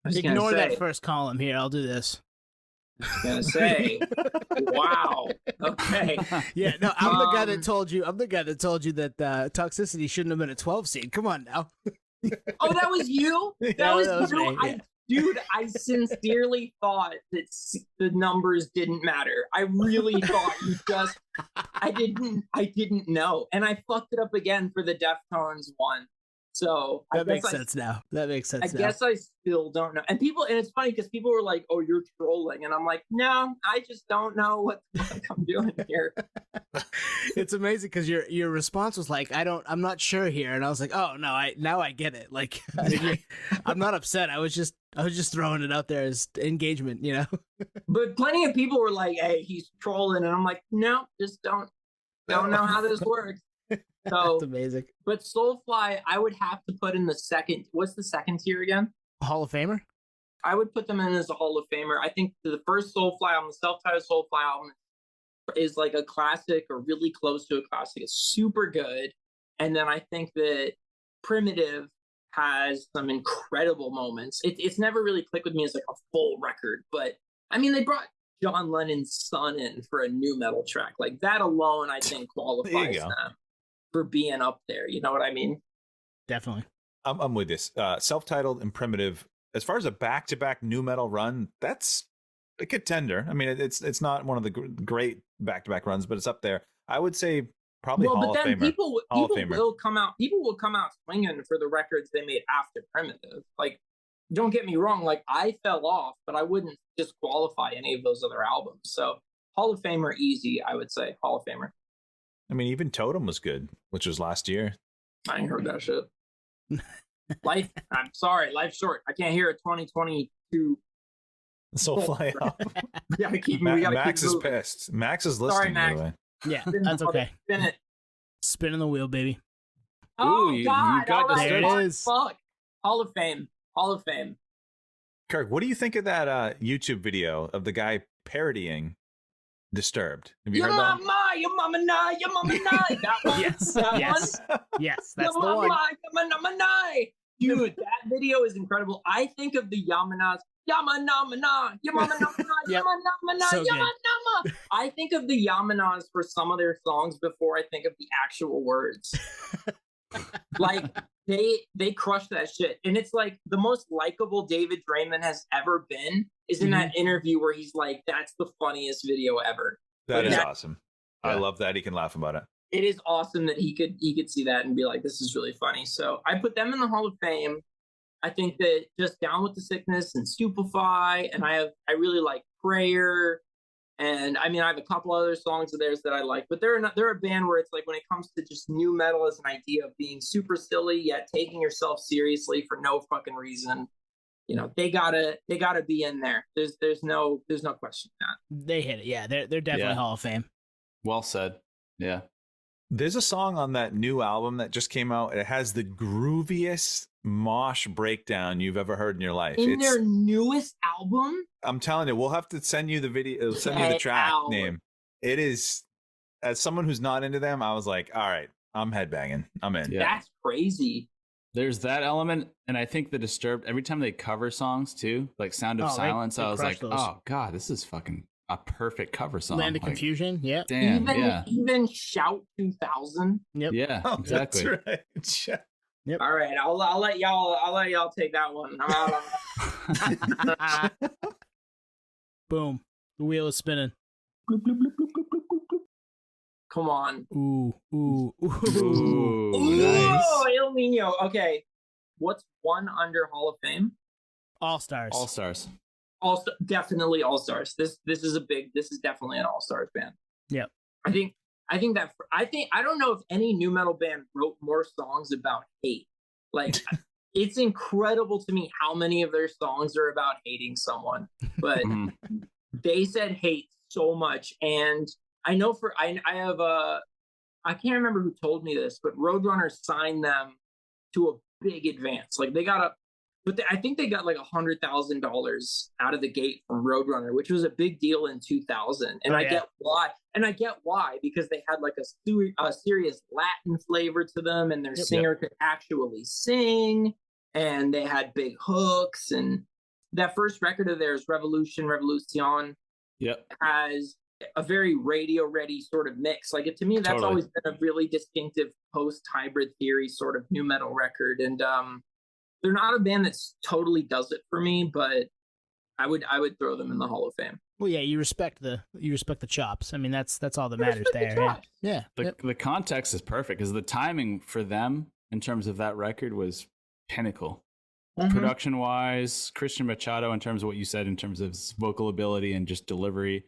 Speaker 1: Ignore that first column here. I'll do this.
Speaker 4: I was gonna say, wow. Okay.
Speaker 1: Yeah, no, I'm the guy that told you. I'm the guy that told you that Toxicity shouldn't have been a 12 seed. Come on now.
Speaker 4: Oh, that was you? That was you?
Speaker 1: me, yeah.
Speaker 4: Dude, I sincerely thought that the numbers didn't matter. I really thought I didn't know. And I fucked it up again for the Deftones one. So
Speaker 1: that makes sense now. That makes sense.
Speaker 4: I guess I still don't know. And it's funny because people were like, "Oh, you're trolling," and I'm like, "No, I just don't know what the fuck I'm doing here."
Speaker 1: It's amazing because your response was like, "I'm not sure here," and I was like, "Oh no, now I get it." Like, I'm not upset. I was just throwing it out there as engagement, you know.
Speaker 4: But plenty of people were like, "Hey, he's trolling," and I'm like, "No, just don't know how this works." So
Speaker 1: that's amazing.
Speaker 4: But Soulfly, I would have to put in the second. What's the second tier again?
Speaker 1: Hall of Famer?
Speaker 4: I would put them in as a Hall of Famer. I think the first Soulfly album, the self-titled Soulfly album, is like a classic or really close to a classic. It's super good. And then I think that Primitive has some incredible moments. It's never really clicked with me as like a full record, but I mean, they brought John Lennon's son in for a nu metal track. Like that alone, I think qualifies them for being up there. You know what I mean?
Speaker 1: Definitely.
Speaker 2: I'm with this. Self-titled and Primitive. As far as a back-to-back nu metal run, that's a contender. I mean, it's not one of the great back-to-back runs, but it's up there. I would say probably Hall of Famer.
Speaker 4: People will come out swinging for the records they made after Primitive. Like, don't get me wrong. Like, I fell off, but I wouldn't disqualify any of those other albums. So Hall of Famer, easy. I would say Hall of Famer.
Speaker 2: I mean, even Totem was good, which was last year.
Speaker 4: I ain't heard that shit. I'm sorry, life's short. I can't hear a 2022
Speaker 2: Soulfly up. Max is pissed. Max is listening,
Speaker 4: Max.
Speaker 2: by the way.
Speaker 1: Yeah, that's okay.
Speaker 4: Spin it.
Speaker 1: Spinning the wheel, baby.
Speaker 4: Oh,
Speaker 3: Ooh,
Speaker 4: God.
Speaker 3: you got
Speaker 1: there it is.
Speaker 4: Fuck. Hall of Fame. Hall of Fame.
Speaker 2: Kirk, what do you think of that YouTube video of the guy parodying Disturbed? Have you heard that?
Speaker 4: Your mama, your mama, that one.
Speaker 1: Yes,
Speaker 4: that
Speaker 1: yes,
Speaker 4: one.
Speaker 1: yes. That's
Speaker 4: Your
Speaker 1: the one.
Speaker 4: mama, dude, that video is incredible. I think of the Yamanas. Yamanamana, Yamanamana,
Speaker 1: Yep.
Speaker 4: Yamanamana,
Speaker 1: So good.
Speaker 4: Yamanama. I think of the Yamanas for some of their songs before I think of the actual words. Like they crush that shit, and it's like the most likable David Draymond has ever been is in that interview where he's like, "That's the funniest video ever."
Speaker 2: That is awesome.
Speaker 3: Yeah.
Speaker 2: I love that he can laugh about it.
Speaker 4: It is awesome that he could see that and be like, "This is really funny." So I put them in the Hall of Fame. I think that just Down with the Sickness and Stupefy, and I really like Prayer, and I mean I have a couple other songs of theirs that I like, but they're a band where it's like when it comes to just nu metal as an idea of being super silly yet taking yourself seriously for no fucking reason, you know, they gotta be in there. There's no question that
Speaker 1: They hit it. Yeah, they're definitely Hall of Fame.
Speaker 3: Well said. Yeah.
Speaker 2: There's a song on that new album that just came out. It has the grooviest mosh breakdown you've ever heard in your life.
Speaker 4: in their newest album.
Speaker 2: I'm telling you, we'll have to send you the video, send you the track name. It is, as someone who's not into them, I was like, all right, I'm headbanging. I'm in.
Speaker 3: Yeah.
Speaker 4: That's crazy.
Speaker 3: There's that element, and I think the Disturbed, every time they cover songs too, like Sound of
Speaker 1: Oh,
Speaker 3: Silence,
Speaker 1: they
Speaker 3: I was
Speaker 1: crush
Speaker 3: like,
Speaker 1: those.
Speaker 3: oh God, this is fucking a perfect cover song.
Speaker 1: Land of Confusion. Yeah.
Speaker 3: Damn.
Speaker 4: Even Shout 2000.
Speaker 1: Yep.
Speaker 3: Yeah. Exactly.
Speaker 2: That's right.
Speaker 1: Yep.
Speaker 4: All right, I'll let y'all take that one. I'm out on
Speaker 1: Boom. The wheel is spinning.
Speaker 4: Come on.
Speaker 1: Ooh.
Speaker 3: Nice.
Speaker 4: El Nino. Okay. What's one under Hall of Fame?
Speaker 1: All Stars.
Speaker 3: All Stars.
Speaker 4: Definitely All Stars. This is definitely an All Stars band.
Speaker 1: Yep.
Speaker 4: I don't know if any nu metal band wrote more songs about hate. Like it's incredible to me how many of their songs are about hating someone. But they said hate so much. And I know I can't remember who told me this, but Roadrunner signed them to a big advance. Like I think they got like $100,000 out of the gate from Roadrunner, which was a big deal in 2000. And I get why. And I get why, because they had like a serious Latin flavor to them, and their singer could actually sing, and they had big hooks. And that first record of theirs, Revolution, has a very radio ready sort of mix. Like to me, that's always been a really distinctive post-hybrid theory sort of nu metal record. And they're not a band that totally does it for me, but I would throw them in the Hall of Fame.
Speaker 1: Well, yeah, you respect the chops. I mean, that's all that matters there. Yeah.
Speaker 3: The context is perfect because the timing for them in terms of that record was pinnacle. Production wise, Christian Machado in terms of what you said in terms of his vocal ability and just delivery.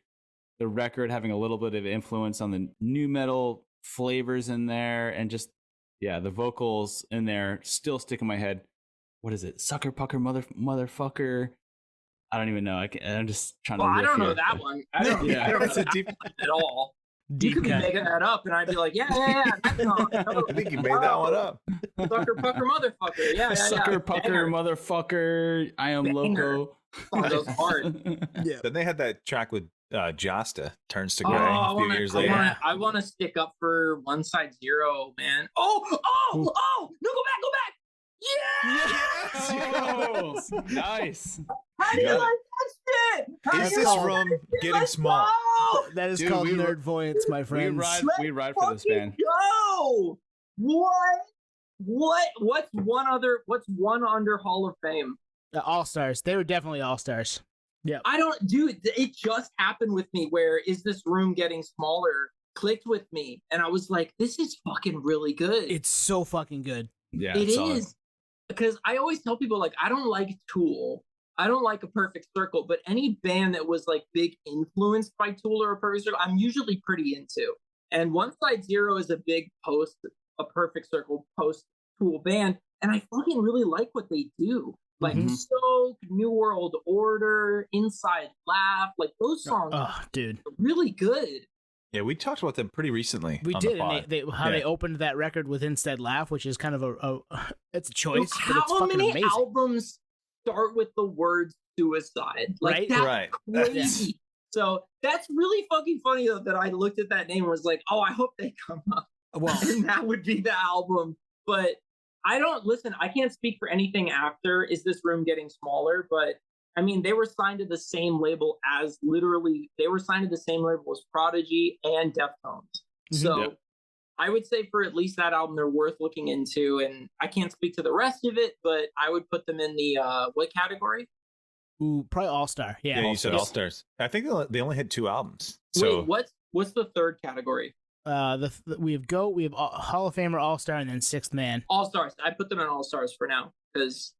Speaker 3: The record having a little bit of influence on the nu metal flavors in there, and just the vocals in there still stick in my head. What is it? Sucker pucker motherfucker. I don't even know. I'm just trying to.
Speaker 4: I don't know
Speaker 3: here.
Speaker 4: that one. I don't know that at all. You could be making that up, and I'd be like, yeah.
Speaker 2: I think you made that one up.
Speaker 4: Sucker pucker motherfucker. Yeah.
Speaker 3: Sucker pucker motherfucker. I am loco.
Speaker 4: Oh, that was hard.
Speaker 2: Yeah. Then they had that track with Josta, Turns to Gray, a few years later.
Speaker 4: I want to stick up for One Side Zero, man. No, go back.
Speaker 3: Yes! Nice.
Speaker 4: How do you like that shit?
Speaker 2: Is this room getting small?
Speaker 1: That is called nerdvoyance, my friends.
Speaker 3: We ride for this band.
Speaker 4: Go! What's one under Hall of Fame?
Speaker 1: All Stars. They were definitely All Stars. Yeah.
Speaker 4: It just happened with me where Is This Room Getting Smaller clicked with me, and I was like, this is fucking really good.
Speaker 1: It's so fucking good.
Speaker 3: Yeah,
Speaker 4: it is. Because I always tell people, like, I don't like Tool. I don't like A Perfect Circle, but any band that was like big influenced by Tool or A Perfect Circle, I'm usually pretty into. And One Side Zero is a big A Perfect Circle post-Tool band, and I fucking really like what they do. Like Soak, New World Order, Inside Laugh, like those songs are really good.
Speaker 2: Yeah, we talked about them pretty recently.
Speaker 1: We did, and they opened that record with Instead Laugh, which is kind of it's a choice, but it's fucking amazing.
Speaker 4: How many albums start with the word suicide? Like, that's crazy. Yeah. So that's really fucking funny, though, that I looked at that name and was like, oh, I hope they come up.
Speaker 1: Well,
Speaker 4: and that would be the album. But I can't speak for anything after Is This Room Getting Smaller, but I mean, they were signed to the same label as Prodigy and Deftones. So I would say for at least that album, they're worth looking into. And I can't speak to the rest of it, but I would put them in the, what category?
Speaker 1: Ooh, probably All-Star. Yeah,
Speaker 2: you said All-Stars. I think they only had 2 albums. So
Speaker 4: wait, what's the third category?
Speaker 1: We have Hall of Famer, All-Star, and then Sixth Man.
Speaker 4: All-Stars. I put them in All-Stars for now because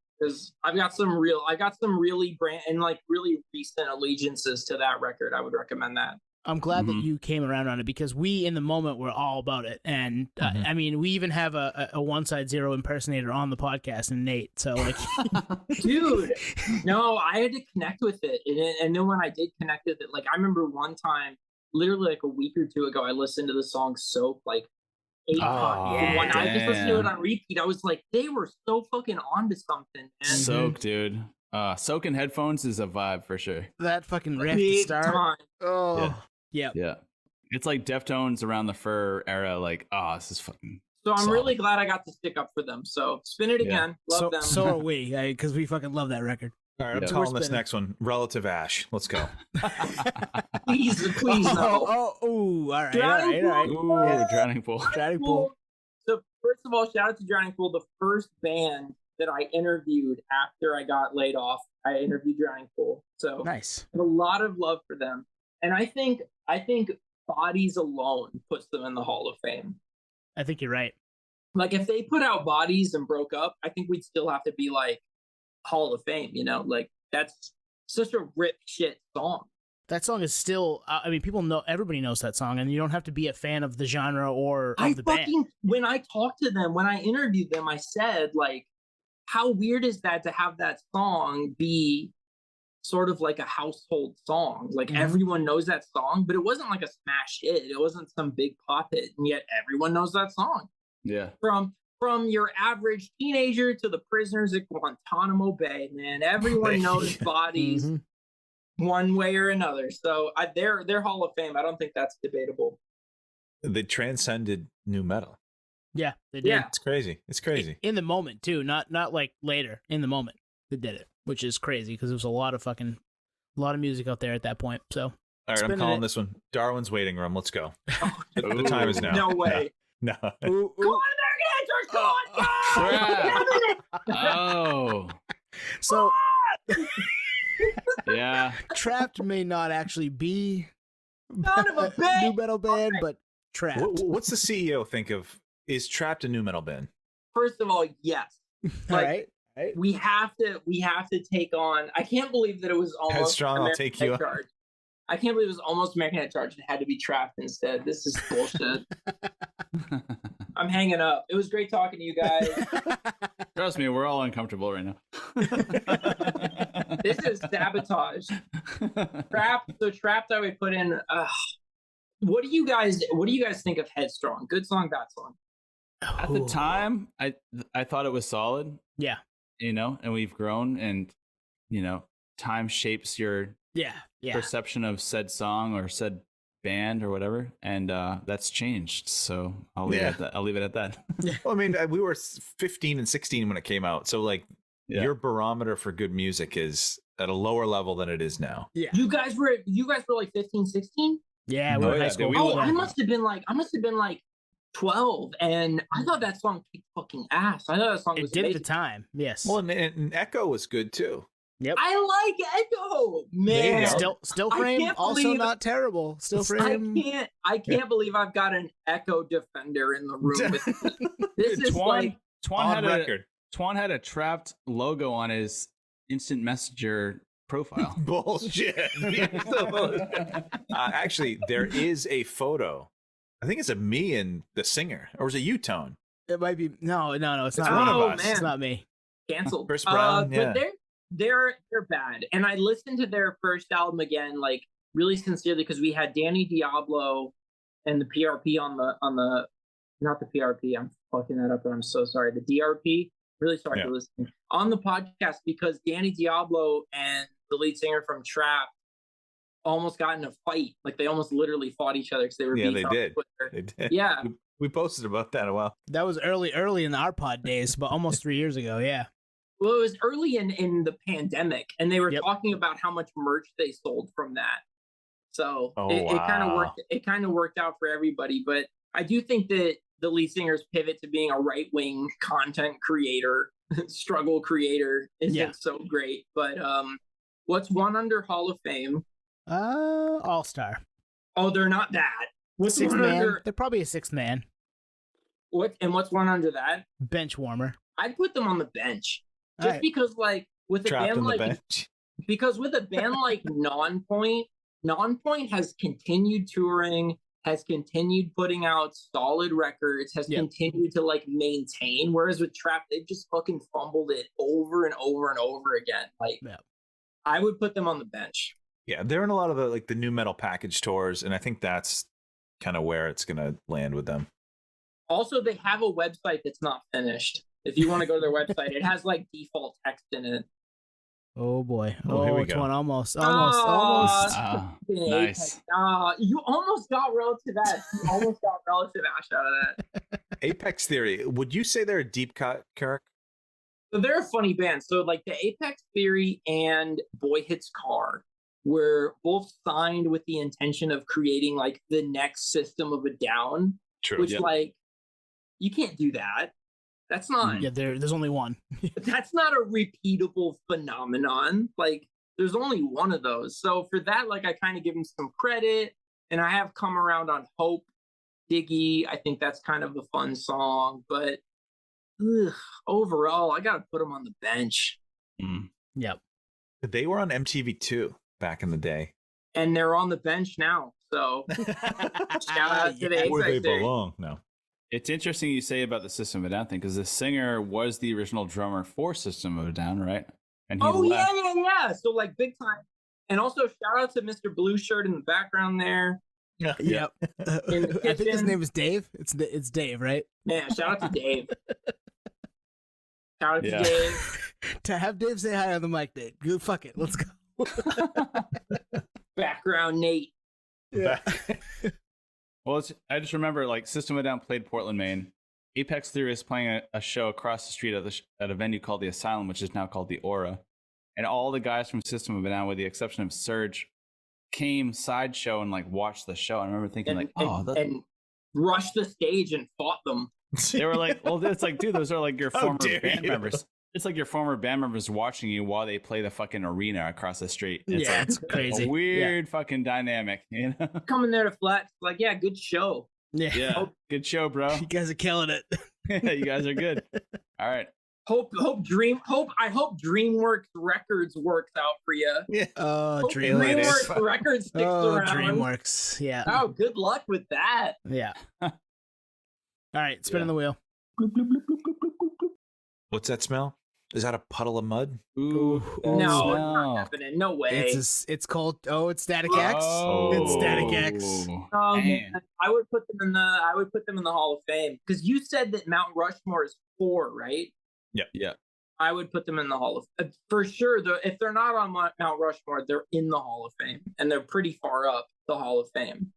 Speaker 4: I've got some really brand and like really recent allegiances to that record. I would recommend that.
Speaker 1: I'm glad that you came around on it because we, in the moment, were all about it. And I mean, we even have a One Side Zero impersonator on the podcast, and Nate. So, like,
Speaker 4: dude, no, I had to connect with it. And then when I did connect with it, like, I remember one time, literally like a week or two ago, I listened to the song Soap, like, 8 times. When I just listened to it on repeat, I was like, they were so fucking onto something, man.
Speaker 3: Soak, dude. Soak in headphones is a vibe for sure.
Speaker 1: That fucking riff to start.
Speaker 4: Time.
Speaker 1: Oh.
Speaker 3: Yeah. It's like Deftones around the Fur era. Like, this is fucking.
Speaker 4: So I'm
Speaker 3: solid.
Speaker 4: really glad I got to stick up for them. So spin it again. Love them.
Speaker 1: So are we, because we fucking love that record.
Speaker 2: All right, I'm
Speaker 3: Yeah.
Speaker 2: calling
Speaker 1: We're
Speaker 2: this
Speaker 1: spinning.
Speaker 2: next one Relative Ash. Let's go.
Speaker 4: Please no.
Speaker 1: All right,
Speaker 4: Drowning
Speaker 1: all right.
Speaker 3: Ooh,
Speaker 1: Yeah.
Speaker 3: drowning pool.
Speaker 1: Drowning Pool.
Speaker 4: So first of all, shout out to Drowning Pool, the first band that I interviewed after I got laid off. I interviewed Drowning Pool, so
Speaker 1: Nice.
Speaker 4: I have a lot of love for them, and I think Bodies alone puts them in the Hall of Fame.
Speaker 1: I think you're right.
Speaker 4: Like if they put out Bodies and broke up, I think we'd still have to be like Hall of Fame. Like that's such a rip shit song.
Speaker 1: That song is still. I mean, people know. Everybody knows that song, and you don't have to be a fan of the genre or of the band.
Speaker 4: When I talked to them, when I interviewed them, I said like, how weird is that to have that song be sort of like a household song? Like everyone knows that song, but it wasn't like a smash hit. It wasn't some big pop hit, and yet everyone knows that song.
Speaker 3: Yeah.
Speaker 4: From your average teenager to the prisoners at Guantanamo Bay, man, everyone knows Bodies one way or another. So they're Hall of Fame. I don't think that's debatable.
Speaker 2: They transcended nu metal.
Speaker 1: Yeah, they did.
Speaker 4: Yeah.
Speaker 2: It's crazy. It's crazy.
Speaker 1: In the moment too, not like later. In the moment, they did it, which is crazy because there was a lot of music out there at that point. So
Speaker 2: All right,
Speaker 1: spinning
Speaker 2: I'm calling
Speaker 1: it.
Speaker 2: this one Darwin's Waiting Room. Let's go. The time is now.
Speaker 4: No way.
Speaker 2: No.
Speaker 1: Ooh,
Speaker 4: Come on, American Editors, come on,
Speaker 3: Oh.
Speaker 1: So
Speaker 3: Yeah.
Speaker 1: Trapped may not actually be
Speaker 4: Son of a
Speaker 1: new
Speaker 4: bitch.
Speaker 1: metal band, but Trapped.
Speaker 2: What's the CEO think of? Is Trapped a nu metal band?
Speaker 4: First of all, yes.
Speaker 1: All
Speaker 4: Like,
Speaker 1: right.
Speaker 4: we have to take on. I can't believe that it was almost
Speaker 2: Headstrong, I'll
Speaker 4: American
Speaker 2: take you
Speaker 4: Head
Speaker 2: up.
Speaker 4: Charge. I can't believe it was almost American Head Charge. It had to be Trapped instead. This is bullshit. I'm hanging up. It was great talking to you guys.
Speaker 3: Trust me, we're all uncomfortable right now.
Speaker 4: This is sabotage. Trapped. So Trapped, I would put in. What do you guys think of Headstrong? Good song, bad song.
Speaker 3: At the time, I thought it was solid,
Speaker 1: Yeah.
Speaker 3: and we've grown, and time shapes your
Speaker 1: Yeah.
Speaker 3: perception of said song or said band or whatever, and that's changed. So I'll leave it at that.
Speaker 2: Well, I mean, we were 15 and 16 when it came out, so like your barometer for good music is at a lower level than it is now.
Speaker 1: Yeah.
Speaker 4: You guys were like 15, 16?
Speaker 1: Yeah, we
Speaker 2: Oh,
Speaker 1: were in high
Speaker 2: yeah,
Speaker 1: school.
Speaker 2: we
Speaker 4: Oh,
Speaker 2: were.
Speaker 4: I must have been like 12, and I thought that song kicked fucking ass. I thought that song was
Speaker 1: It did at
Speaker 4: amazing.
Speaker 1: the time. Yes.
Speaker 2: Well, and Echo was good too.
Speaker 1: Yep.
Speaker 4: I like Echo,
Speaker 2: There you
Speaker 4: man.
Speaker 2: go.
Speaker 1: Still
Speaker 4: I
Speaker 1: frame
Speaker 4: can't
Speaker 1: also
Speaker 4: believe-
Speaker 1: not terrible. Still frame.
Speaker 4: I can't believe I've got an Echo defender in the room with me. This is like
Speaker 2: On record.
Speaker 3: Twan had a Trapped logo on his instant messenger profile.
Speaker 2: Bullshit. Actually, there is a photo. I think it's of me and the singer, or is it you, Tone?
Speaker 1: It might be no. It's
Speaker 2: It's
Speaker 1: not
Speaker 2: one
Speaker 1: me.
Speaker 2: of us.
Speaker 4: man.
Speaker 1: It's not me.
Speaker 4: canceled.
Speaker 2: Chris Brown, yeah.
Speaker 4: But they're bad. And I listened to their first album again, like really sincerely, because we had Danny Diablo and the PRP on the not the PRP. I'm fucking that up, and I'm so sorry. The DRP. Really sorry for listening on the podcast, because Danny Diablo and the lead singer from Trap almost got in a fight. Like they almost literally fought each other because they were beefing
Speaker 2: they
Speaker 4: on
Speaker 2: did.
Speaker 4: Twitter.
Speaker 2: They did.
Speaker 4: Yeah.
Speaker 2: We posted about that a while.
Speaker 1: That was early in our pod days, but almost 3 years ago. Yeah.
Speaker 4: Well, it was early in the pandemic, and they were
Speaker 1: Yep.
Speaker 4: talking about how much merch they sold from that. So
Speaker 2: Oh,
Speaker 4: it kind of
Speaker 2: wow.
Speaker 4: worked. It kind of worked out for everybody. But I do think that the lead singer's pivot to being a right-wing content creator, struggle creator, isn't so great. But what's one under Hall of Fame?
Speaker 1: All Star.
Speaker 4: Oh, they're not that. What's
Speaker 1: Sixth
Speaker 4: one
Speaker 1: man.
Speaker 4: under
Speaker 1: They're probably a sixth man.
Speaker 4: what's one under that?
Speaker 1: Bench warmer.
Speaker 4: I'd put them on the bench, just
Speaker 1: All right.
Speaker 4: because, like, with a
Speaker 2: Trapped
Speaker 4: band
Speaker 2: on the
Speaker 4: like
Speaker 2: bench.
Speaker 4: because with a band like Nonpoint has continued touring, has continued putting out solid records, has
Speaker 1: Yep.
Speaker 4: continued to like maintain. Whereas with Trap, they've just fucking fumbled it over and over and over again. Like,
Speaker 1: Yep.
Speaker 4: I would put them on the bench.
Speaker 2: Yeah, they're in a lot of the new metal package tours, and I think that's kind of where it's gonna land with them.
Speaker 4: Also, they have a website that's not finished. If you want to go to their website, it has like default text in it.
Speaker 1: Oh boy.
Speaker 2: Oh, here we
Speaker 1: it's
Speaker 2: go.
Speaker 1: one almost.
Speaker 3: Ah,
Speaker 4: Apex.
Speaker 3: nice.
Speaker 4: You almost got relative ash. You almost got relative ash out of that.
Speaker 2: Apex Theory. Would you say they're a deep cut, Kirk?
Speaker 4: So they're a funny band. So like the Apex Theory and Boy Hits Car were both signed with the intention of creating like the next System of a Down,
Speaker 2: True.
Speaker 4: which like you can't do that. That's not
Speaker 1: Yeah, there's only one.
Speaker 4: that's not a repeatable phenomenon. Like there's only one of those. So for that, like I kind of give them some credit, and I have come around on Hope, Diggy. I think that's kind of a fun song, but overall, I gotta put them on the bench.
Speaker 1: Yep.
Speaker 2: They were on MTV too back in the day.
Speaker 4: And they're on the bench now. So shout out to the
Speaker 2: Where they
Speaker 4: Apex Theory.
Speaker 2: belong. No.
Speaker 3: It's interesting you say about the System of a Down thing, because the singer was the original drummer for System of a Down, right? And he
Speaker 4: Oh
Speaker 3: left.
Speaker 4: yeah. So like big time. And also shout out to Mr. Blue Shirt in the background there.
Speaker 1: Yep.
Speaker 4: In the
Speaker 1: I think his
Speaker 4: kitchen.
Speaker 1: name is Dave. It's Dave, right?
Speaker 4: Man, shout out to Dave. Shout out
Speaker 3: Yeah.
Speaker 4: to Dave.
Speaker 1: To have Dave say hi on the mic, Dave. Good, fuck it. Let's go.
Speaker 4: Background Nate.
Speaker 1: Yeah.
Speaker 3: Well, I just remember like System of a Down played Portland, Maine. Apex Theory is playing a show across the street at a venue called the Asylum, which is now called the Aura. And all the guys from System of a Down, with the exception of Surge, came sideshow and like watched the show. I remember thinking
Speaker 4: and rushed the stage and fought them.
Speaker 3: they were like, well, it's like, dude, those are like your
Speaker 2: How
Speaker 3: former
Speaker 2: dare
Speaker 3: band
Speaker 2: you.
Speaker 3: members. It's like your former band members watching you while they play the fucking arena across the street. It's
Speaker 1: Yeah,
Speaker 3: like
Speaker 1: it's crazy.
Speaker 3: a weird fucking dynamic, you know?
Speaker 4: Coming there to flex, like, yeah, good show.
Speaker 1: Yeah.
Speaker 3: Yeah, good show, bro.
Speaker 1: You guys are killing it.
Speaker 3: You guys are good. All right.
Speaker 4: I hope DreamWorks Records works out for you.
Speaker 1: Oh,
Speaker 4: Hope
Speaker 1: DreamWorks.
Speaker 4: DreamWorks Records sticks
Speaker 1: Oh,
Speaker 4: around.
Speaker 1: DreamWorks. Yeah.
Speaker 4: Oh, good luck with that.
Speaker 1: Yeah. All right, spinning the wheel.
Speaker 2: What's that smell? Is that a puddle of mud?
Speaker 3: Ooh,
Speaker 1: Ooh,
Speaker 4: No,
Speaker 3: smell.
Speaker 4: it's not happening. No way.
Speaker 1: It's called it's Static X. It's Static X.
Speaker 4: Oh,
Speaker 3: Man.
Speaker 4: man. I would put them in the Hall of Fame, because you said that Mount Rushmore is 4, right?
Speaker 3: Yeah.
Speaker 4: I would put them in the Hall of for sure. If they're not on Mount Rushmore, they're in the Hall of Fame, and they're pretty far up the Hall of Fame.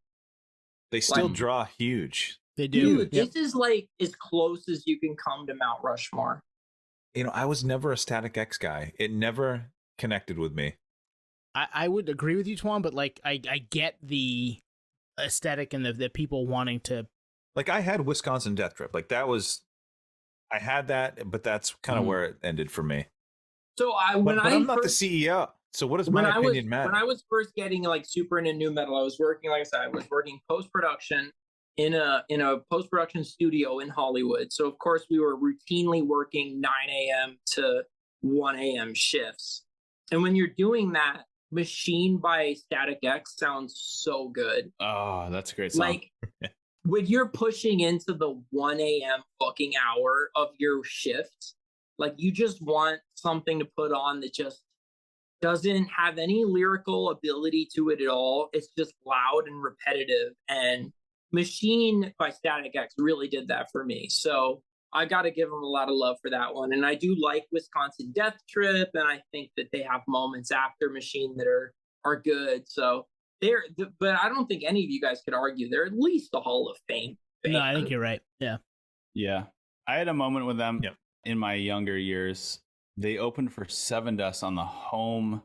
Speaker 2: They still
Speaker 4: Like-
Speaker 2: draw huge.
Speaker 1: They do.
Speaker 4: Dude,
Speaker 1: Yep.
Speaker 4: this is like as close as you can come to Mount Rushmore.
Speaker 2: You know, I was never a Static X guy. It never connected with me.
Speaker 1: I would agree with you, Twan, but like I get the aesthetic and the people wanting to.
Speaker 2: Like I had Wisconsin Death Trip. Like that was, I had that, but that's kind of where it ended for me.
Speaker 4: So
Speaker 2: But I'm not the CEO. So what does my opinion matter?
Speaker 4: When I was first getting like super into nu metal, I was working, like I said, I was working post production in a post production studio in Hollywood. So of course we were routinely working 9 a.m. to 1 a.m. shifts. And when you're doing that, Machine by Static X sounds so good.
Speaker 3: Oh, that's a great song.
Speaker 4: Like when you're pushing into the 1 a.m. fucking hour of your shift, like you just want something to put on that just doesn't have any lyrical ability to it at all. It's just loud and repetitive. And Machine by Static X really did that for me. So I got to give them a lot of love for that one. And I do like Wisconsin Death Trip, and I think that they have moments after Machine that are good. So but I don't think any of you guys could argue they're at least a Hall of Fame band.
Speaker 1: No, I think you're right. Yeah.
Speaker 3: Yeah. I had a moment with them in my younger years. They opened for Seven Dust on the home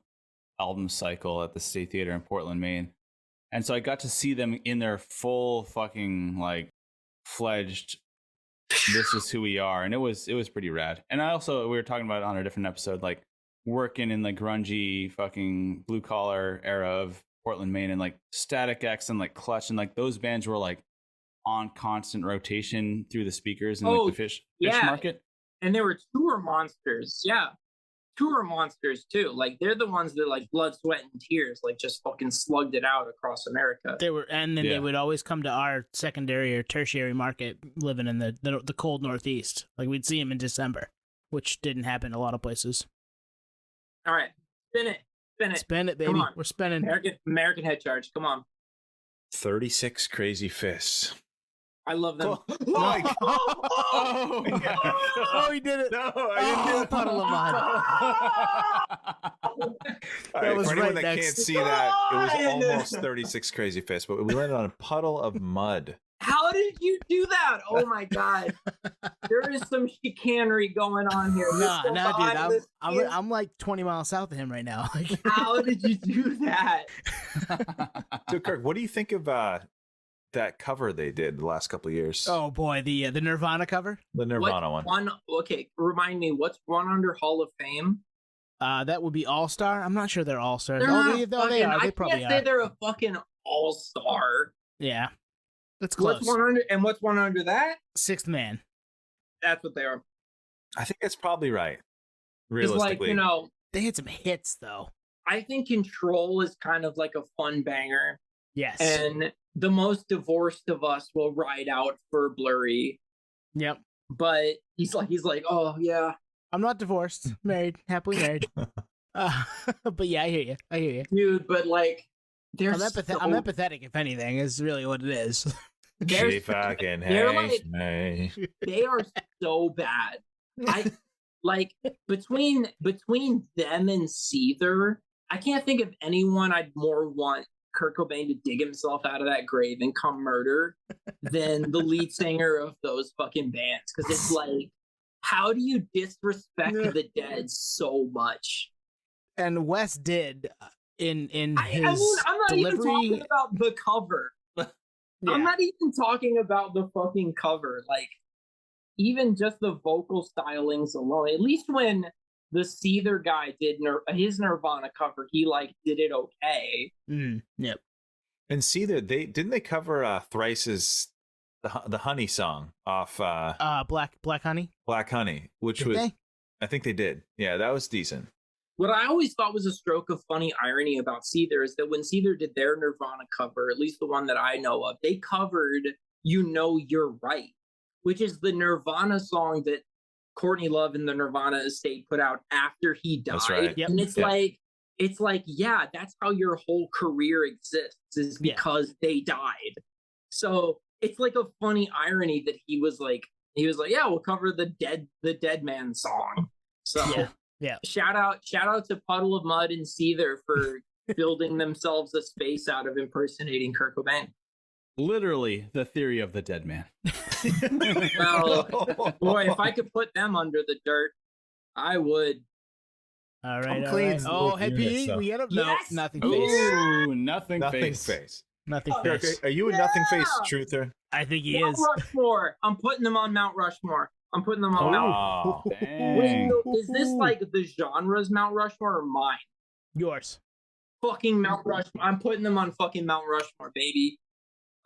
Speaker 3: album cycle at the State Theater in Portland, Maine. And so I got to see them in their full fucking like fledged this is who we are. And it was pretty rad. And I also, we were talking about it on a different episode, like working in the grungy fucking blue collar era of Portland, Maine, and like Static X and like Clutch, and like those bands were like on constant rotation through the speakers and like the fish market.
Speaker 4: And they were tour monsters. Yeah. Tour monsters too. Like they're the ones that like blood, sweat, and tears, like just fucking slugged it out across America.
Speaker 1: They were, and then they would always come to our secondary or tertiary market, living in the cold Northeast. Like we'd see them in December, which didn't happen a lot of places.
Speaker 4: All right, spin it.
Speaker 1: Spin it, baby.
Speaker 4: Come on.
Speaker 1: We're spinning.
Speaker 4: American Head Charge. Come on.
Speaker 2: 36 Crazy Fists.
Speaker 4: I love them.
Speaker 2: Oh my God.
Speaker 3: Oh, my God.
Speaker 1: Oh, he did it.
Speaker 2: No, I didn't do
Speaker 1: Oh,
Speaker 2: it.
Speaker 1: puddle of mud.
Speaker 2: All
Speaker 1: That
Speaker 2: right,
Speaker 1: was
Speaker 2: for anyone
Speaker 1: right
Speaker 2: that
Speaker 1: next.
Speaker 2: can't see that, it
Speaker 4: I
Speaker 2: was
Speaker 4: didn't do it.
Speaker 2: almost 36 Crazy Fists, but we landed on a puddle of mud.
Speaker 4: How did you do that? Oh my god. There is some chicanery going on here.
Speaker 1: Nah,
Speaker 4: This
Speaker 1: nah,
Speaker 4: behind
Speaker 1: dude.
Speaker 4: the
Speaker 1: I'm
Speaker 4: scenes.
Speaker 1: I'm like 20 miles south of him right now.
Speaker 4: How did you do that?
Speaker 2: So, Kirk, what do you think of that cover they did the last couple of years?
Speaker 1: Oh boy, the Nirvana cover.
Speaker 2: The Nirvana one.
Speaker 4: Okay, remind me, what's one under Hall of Fame?
Speaker 1: That would be All Star. I'm not sure they're All Stars.
Speaker 4: They're
Speaker 1: Oh,
Speaker 4: not
Speaker 1: they are.
Speaker 4: fucking-
Speaker 1: They
Speaker 4: I
Speaker 1: probably
Speaker 4: can't say
Speaker 1: are.
Speaker 4: they're a fucking all-star.
Speaker 1: Yeah, that's close.
Speaker 4: What's one under that?
Speaker 1: Sixth Man.
Speaker 4: That's what they are.
Speaker 2: I think that's probably right.
Speaker 4: It's like,
Speaker 2: Realistically,
Speaker 1: They had some hits though.
Speaker 4: I think Control is kind of like a fun banger.
Speaker 1: Yes.
Speaker 4: And The Most Divorced of Us will ride out for Blurry.
Speaker 1: Yep.
Speaker 4: But he's like, oh yeah.
Speaker 1: I'm not divorced. Married. Happily married. But yeah, I hear you.
Speaker 4: Dude, but like
Speaker 1: I'm empathetic, if anything, is really what it is.
Speaker 2: she fucking
Speaker 4: they're
Speaker 2: hates
Speaker 4: like-
Speaker 2: me.
Speaker 4: they are so bad. I like between them and Seether, I can't think of anyone I'd more want Kurt Cobain to dig himself out of that grave and come murder than the lead singer of those fucking bands. Because it's like, how do you disrespect the dead so much?
Speaker 1: And Wes did in his
Speaker 4: I'm not even
Speaker 1: delivery.
Speaker 4: talking about the cover.
Speaker 1: Yeah.
Speaker 4: I'm not even talking about the fucking cover. Like, even just the vocal stylings alone. At least when the Seether guy did his Nirvana cover, he like did it okay.
Speaker 1: Yep.
Speaker 2: And see that they cover Thrice's the Honey song off
Speaker 1: Black Honey.
Speaker 2: Black Honey, which
Speaker 1: Did
Speaker 2: was
Speaker 1: they?
Speaker 2: I think they did. Yeah, that was decent.
Speaker 4: What I always thought was a stroke of funny irony about Seether is that when Seether did their Nirvana cover, at least the one that I know of, they covered You Know You're Right, which is the Nirvana song that Courtney Love and the Nirvana estate put out after he died.
Speaker 2: That's right.
Speaker 1: Yep.
Speaker 4: And it's like, yeah, that's how your whole career exists, is because they died. So it's like a funny irony that he was like, yeah, we'll cover the dead man song. So
Speaker 1: yeah.
Speaker 4: Shout out to Puddle of Mud and Seether for building themselves a space out of impersonating Kurt Cobain.
Speaker 3: Literally the theory of the dead man.
Speaker 4: Well, boy, if I could put them under the dirt, I would.
Speaker 1: All right.
Speaker 2: Tom
Speaker 1: All
Speaker 2: Clean's
Speaker 1: right. Oh,
Speaker 2: little
Speaker 1: hey,
Speaker 2: unit,
Speaker 1: P,
Speaker 2: so-
Speaker 1: we get up.
Speaker 4: Yes!
Speaker 1: No, nothing
Speaker 3: Ooh,
Speaker 1: face.
Speaker 3: nothing face.
Speaker 1: Nothing
Speaker 2: Kirk,
Speaker 1: face.
Speaker 2: are you a nothing face truther?
Speaker 1: I think he
Speaker 4: Mount
Speaker 1: is.
Speaker 4: Rushmore. I'm putting them on Mount Rushmore. I'm putting them on Mount.
Speaker 2: Oh,
Speaker 3: Dang.
Speaker 4: Wait, is this like the genre's Mount Rushmore or mine?
Speaker 1: Yours.
Speaker 4: Fucking Mount Rushmore. I'm putting them on fucking Mount Rushmore, baby.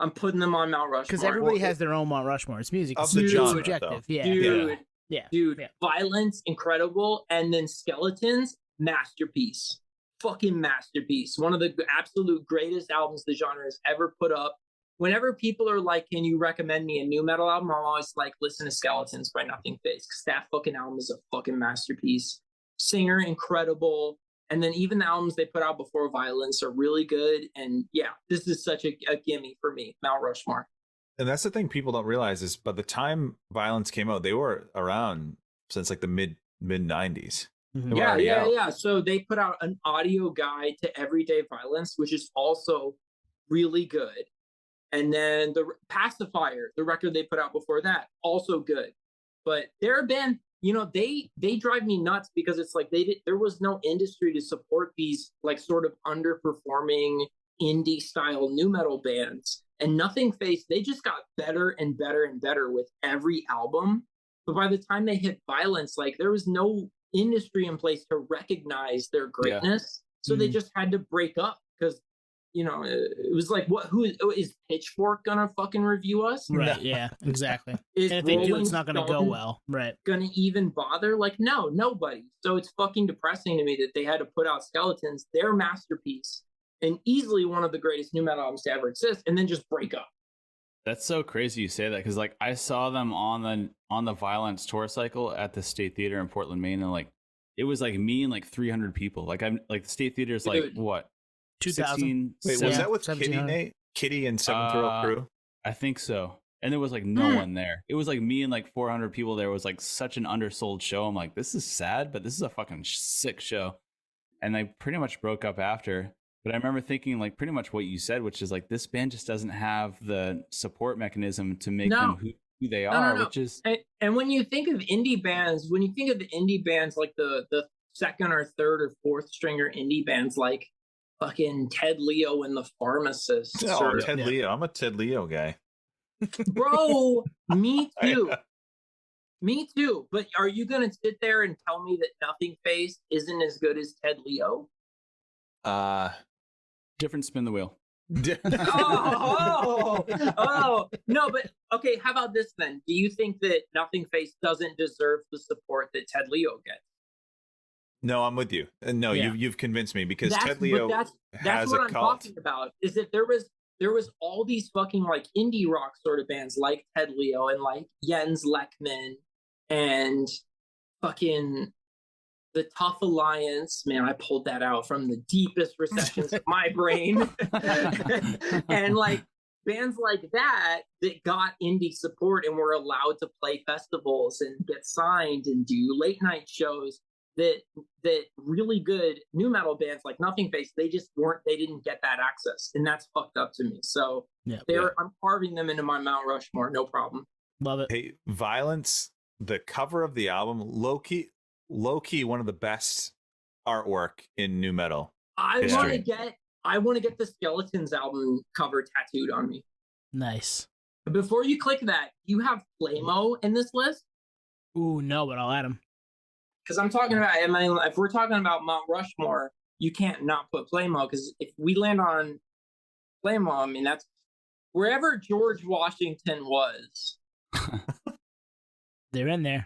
Speaker 4: I'm putting them on Mount Rushmore.
Speaker 1: Because everybody has their own Mount Rushmore. It's music.
Speaker 2: Of
Speaker 1: It's
Speaker 2: the genre,
Speaker 1: subjective.
Speaker 2: though.
Speaker 1: Yeah.
Speaker 4: Dude,
Speaker 1: Yeah.
Speaker 4: Violence, incredible. And then Skeletons, masterpiece. Fucking masterpiece. One of the absolute greatest albums the genre has ever put up. Whenever people are like, can you recommend me a new metal album? I'm always like, listen to Skeletons by Nothing Face, because that fucking album is a fucking masterpiece. Singer, incredible. And then even the albums they put out before Violence are really good. And yeah, this is such a gimme for me, Mount Rushmore.
Speaker 2: and that's the thing people don't realize is by the time Violence came out, they were around since like the mid 90s.
Speaker 1: Mhm.
Speaker 2: They were already out.
Speaker 4: Yeah. So they put out an audio guide to Everyday Violence, which is also really good. And then the Pacifier, the record they put out before that, also good. But their band, they drive me nuts because it's like there was no industry to support these like sort of underperforming indie style nu metal bands. And Nothing Face, they just got better and better and better with every album. But by the time they hit Violence, like there was no industry in place to recognize their greatness. So they just had to break up because it was like, who is Pitchfork gonna fucking review us?
Speaker 1: Right. Yeah. Exactly.
Speaker 4: Is
Speaker 1: And if they do,
Speaker 4: Rolling
Speaker 1: it's not going to go
Speaker 4: Stone
Speaker 1: well. Right.
Speaker 4: gonna even bother? Like, no, nobody. So it's fucking depressing to me that they had to put out Skeletons, their masterpiece, and easily one of the greatest nu metal albums to ever exist, and then just break up.
Speaker 3: That's so crazy you say that, because like I saw them on the Violence tour cycle at the State Theater in Portland, Maine, and like it was like me and like 300 people. Like I'm like the State Theater is like
Speaker 4: Dude.
Speaker 3: what
Speaker 1: 2000.
Speaker 3: 16,
Speaker 2: Wait, was
Speaker 3: 17?
Speaker 2: that with
Speaker 1: 1700.
Speaker 2: Kitty, Nate? Kitty and Seventh Row Crew?
Speaker 3: I think so. And there was like no one there. It was like me and like 400 people there. It was like such an undersold show. I'm like, this is sad, but this is a fucking sick show. And they pretty much broke up after. But I remember thinking like pretty much what you said, which is like this band just doesn't have the support mechanism to make them who they are,
Speaker 4: No.
Speaker 3: which is
Speaker 4: and when you think of indie bands, like the second or third or fourth stringer indie bands like fucking Ted Leo and the Pharmacists.
Speaker 2: Oh, Ted Leo. I'm a Ted Leo guy.
Speaker 4: Bro, me too. Me too. But are you gonna sit there and tell me that Nothing Face isn't as good as Ted Leo?
Speaker 3: different spin the wheel.
Speaker 4: No, but okay, how about this then? Do you think that Nothing Face doesn't deserve the support that Ted Leo gets?
Speaker 2: No, I'm with you. No, you've convinced me because Ted Leo
Speaker 4: that's
Speaker 2: has
Speaker 4: what
Speaker 2: a
Speaker 4: I'm
Speaker 2: cult.
Speaker 4: talking about. Is that there was all these fucking like indie rock sort of bands like Ted Leo and like Jens Lekman and fucking the Tough Alliance. Man, I pulled that out from the deepest recessions of my brain. And like bands like that got indie support and were allowed to play festivals and get signed and do late night shows. That really good new metal bands like Nothing Face, they didn't get that access, and that's fucked up to me. So I'm carving them into my Mount Rushmore, no problem.
Speaker 1: Love it.
Speaker 2: Hey, Violence, the cover of the album, low key, one of the best artwork in new metal.
Speaker 4: I want to get the Skeletons album cover tattooed on me.
Speaker 1: Nice.
Speaker 4: Before you click that, you have Flamo in this list?
Speaker 1: Ooh, no, but I'll add him.
Speaker 4: Because I'm talking about, if we're talking about Mount Rushmore, you can't not put Flamo, because if we land on Flamo, I mean, that's wherever George Washington was.
Speaker 1: They're in there.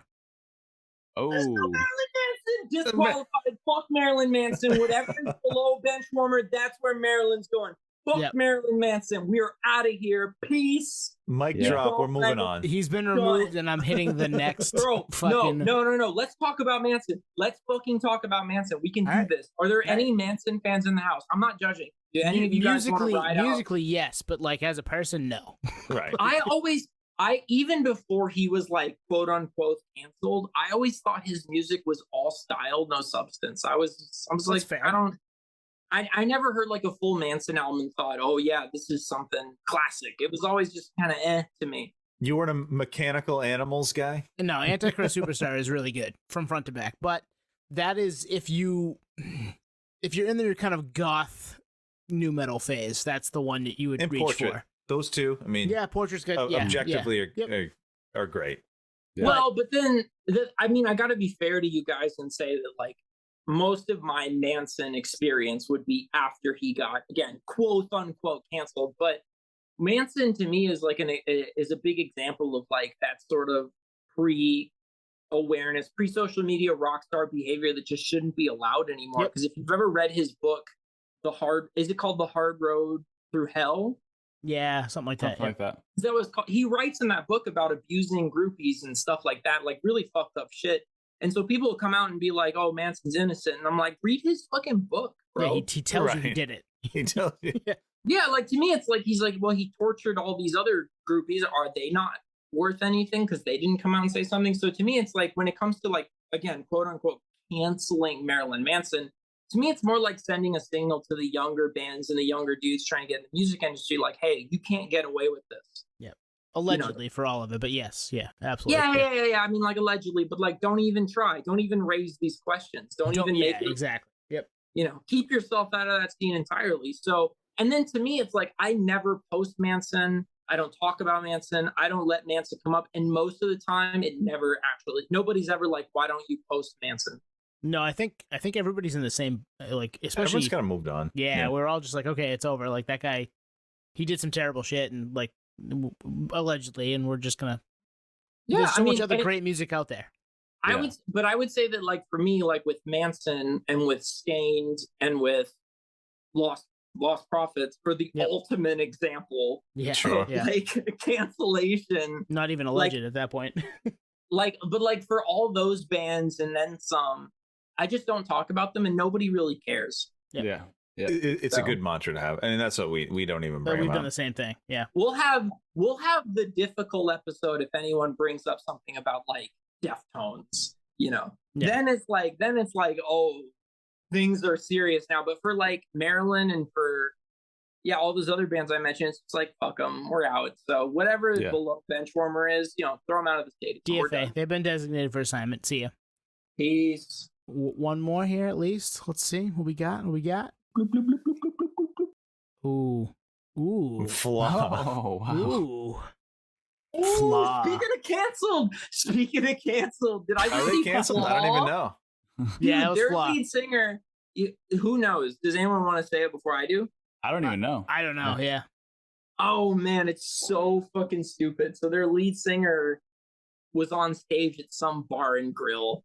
Speaker 3: Oh.
Speaker 4: Marilyn Manson disqualified. Fuck Marilyn Manson. Whatever is below benchwarmer, that's where Marilyn's going. Fuck Marilyn Manson. We're out of here. Peace.
Speaker 2: Mic drop. We're moving on.
Speaker 1: He's been removed, and I'm hitting the next.
Speaker 4: Bro,
Speaker 1: fucking...
Speaker 4: no. Let's talk about Manson. Let's fucking talk about Manson. We can do this. Are there any Manson fans in the house? I'm not judging. Do any of you guys want to ride out?
Speaker 1: Musically, yes, but like as a person, no.
Speaker 2: Right.
Speaker 4: Even before he was like quote unquote canceled, I always thought his music was all style, no substance. I was like, fair. I never heard like a full Manson album and thought, oh yeah, this is something classic. It was always just kind of to me.
Speaker 2: You weren't a Mechanical Animals guy?
Speaker 1: No, Antichrist Superstar is really good from front to back. But that is if you're in their kind of goth new metal phase, that's the one that you would reach
Speaker 2: Portrait.
Speaker 1: for.
Speaker 2: Those two, I mean,
Speaker 1: Portrait's good.
Speaker 2: Objectively are great.
Speaker 4: Yeah. Well, but then I got to be fair to you guys and say that like most of my Manson experience would be after he got, again, quote unquote canceled. But Manson to me is like is a big example of like that sort of pre-awareness, pre-social media rock star behavior that just shouldn't be allowed anymore. Because if you've ever read his book, is it called The Hard Road Through Hell?
Speaker 1: Yeah, something like that.
Speaker 4: That was called, he writes in that book about abusing groupies and stuff like that, like really fucked up shit. And so people will come out and be like, "Oh, Manson's innocent," and I'm like, "Read his fucking book, bro."
Speaker 1: Yeah, he tells you he did it.
Speaker 2: He tells you.
Speaker 4: Yeah, like to me, it's like he's like, "Well, he tortured all these other groupies. Are they not worth anything because they didn't come out and say something?" So to me, it's like when it comes to like, again, quote unquote, canceling Marilyn Manson. To me, it's more like sending a signal to the younger bands and the younger dudes trying to get in the music industry, like, "Hey, you can't get away with this."
Speaker 1: Yeah. Allegedly for all of it, but yes, absolutely.
Speaker 4: Yeah. I mean, like allegedly, but like, don't even try. Don't even raise these questions. Don't even make it.
Speaker 1: Exactly. Yep.
Speaker 4: Keep yourself out of that scene entirely. So, and then to me, it's like I never post Manson. I don't talk about Manson. I don't let Manson come up, and most of the time, it never actually. Nobody's ever like, "Why don't you post Manson?"
Speaker 1: No, I think everybody's in the same like, especially
Speaker 2: everyone's kind of moved on.
Speaker 1: Yeah, we're all just like, okay, it's over. Like that guy, he did some terrible shit, and like. Allegedly, and we're just gonna there's so much other great music out there.
Speaker 4: I would say that like for me, like with Manson and with Stained and with Lost Prophets, for the ultimate example like cancellation,
Speaker 1: not even alleged at that point.
Speaker 4: but for all those bands and then some, I just don't talk about them and nobody really cares.
Speaker 3: Yeah.
Speaker 2: It's a good mantra to have, and that's what we don't even bring.
Speaker 1: We've
Speaker 2: up.
Speaker 1: done the same thing. Yeah,
Speaker 4: we'll have the difficult episode if anyone brings up something about like Deftones. Then it's like, oh, things are serious now. But for like Maryland and for all those other bands I mentioned, it's like fuck them, we're out. So whatever the bench warmer is, throw them out of the stadium.
Speaker 1: DFA, they've been designated for assignment. See ya.
Speaker 4: Peace.
Speaker 1: One more here at least. Let's see what we got. What we got?
Speaker 4: Bloop, bloop, bloop, bloop, bloop, bloop, bloop.
Speaker 1: Ooh.
Speaker 2: Flaw.
Speaker 3: Oh, wow.
Speaker 1: Ooh.
Speaker 4: Ooh,
Speaker 1: Flaw.
Speaker 4: Speaking of canceled, did I just
Speaker 2: Are they
Speaker 4: see
Speaker 2: canceled?
Speaker 4: Flaw?
Speaker 2: I don't even know.
Speaker 1: Yeah, it was
Speaker 4: their
Speaker 1: Flaw.
Speaker 4: lead singer. Who knows? Does anyone want to say it before I do?
Speaker 3: I don't even know.
Speaker 1: I don't know. Yeah.
Speaker 4: Oh man, it's so fucking stupid. So their lead singer was on stage at some bar and grill,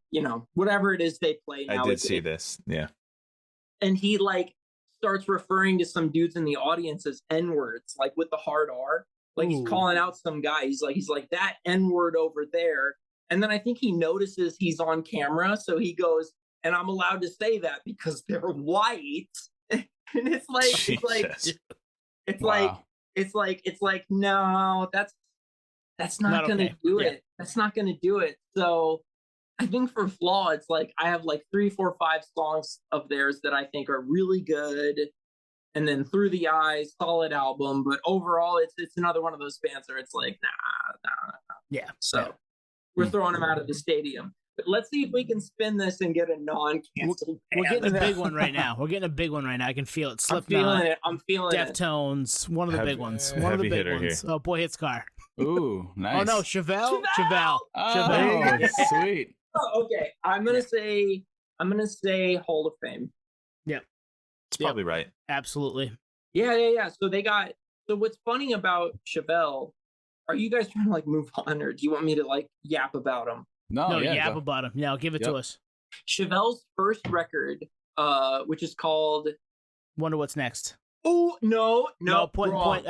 Speaker 4: whatever it is they play now.
Speaker 2: I did see this. Yeah.
Speaker 4: And he like starts referring to some dudes in the audience as N-words, like with the hard R. Like he's calling out some guy. He's like that N-word over there. And then I think he notices he's on camera. So he goes, and I'm allowed to say that because they're white. And it's like, no, that's not gonna
Speaker 1: okay.
Speaker 4: do
Speaker 1: Yeah.
Speaker 4: it. That's not gonna do it. So I think for Flaw, it's like I have like 3, 4, 5 songs of theirs that I think are really good. And then Through the Eyes, solid album, but overall it's another one of those bands where it's like, nah.
Speaker 1: Yeah.
Speaker 4: So we're throwing them out of the stadium. But let's see if we can spin this and get a non-canceled band.
Speaker 1: We're getting a big one right now. I can feel it.
Speaker 4: I'm feeling it.
Speaker 1: Deftones, one of the big ones. One of the big ones.
Speaker 2: Here.
Speaker 1: Oh, Boy Hits Car.
Speaker 3: Ooh, nice.
Speaker 1: Oh no, Chevelle.
Speaker 3: Oh, sweet.
Speaker 4: Oh, okay. I'm gonna say Hall of Fame.
Speaker 1: Yeah.
Speaker 2: It's probably right.
Speaker 1: Absolutely.
Speaker 4: Yeah. So what's funny about Chevelle, are you guys trying to like move on, or do you want me to like yap about them?
Speaker 1: No, yap about him. No, give it to us.
Speaker 4: Chevelle's first record, which is called
Speaker 1: Wonder What's Next.
Speaker 4: Oh, no,
Speaker 1: Point
Speaker 4: wrong.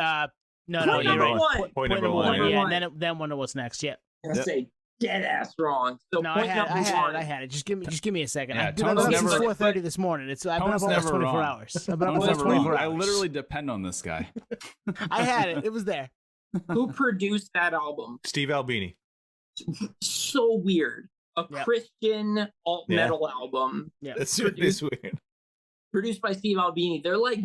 Speaker 1: No, you're right.
Speaker 2: Point number one.
Speaker 1: Yeah, and then Wonder What's Next. Yeah.
Speaker 4: I say dead ass wrong. So
Speaker 1: no,
Speaker 4: point
Speaker 1: I had it. Just give me a second.
Speaker 3: Yeah,
Speaker 1: I've been up since
Speaker 3: never-
Speaker 1: 4:30 this morning. I've been up
Speaker 3: Tone's
Speaker 1: almost
Speaker 3: never
Speaker 1: 24
Speaker 3: wrong.
Speaker 1: hours. I've been up
Speaker 3: Tone's
Speaker 1: almost
Speaker 3: never wrong.
Speaker 1: 24
Speaker 3: I
Speaker 1: hours.
Speaker 3: literally depend on this guy.
Speaker 1: I had it. It was there.
Speaker 4: Who produced that album?
Speaker 2: Steve Albini.
Speaker 4: So weird. A
Speaker 1: Yep.
Speaker 4: Christian alt metal album.
Speaker 1: Yeah.
Speaker 2: That's weird.
Speaker 4: Produced by Steve Albini. They're like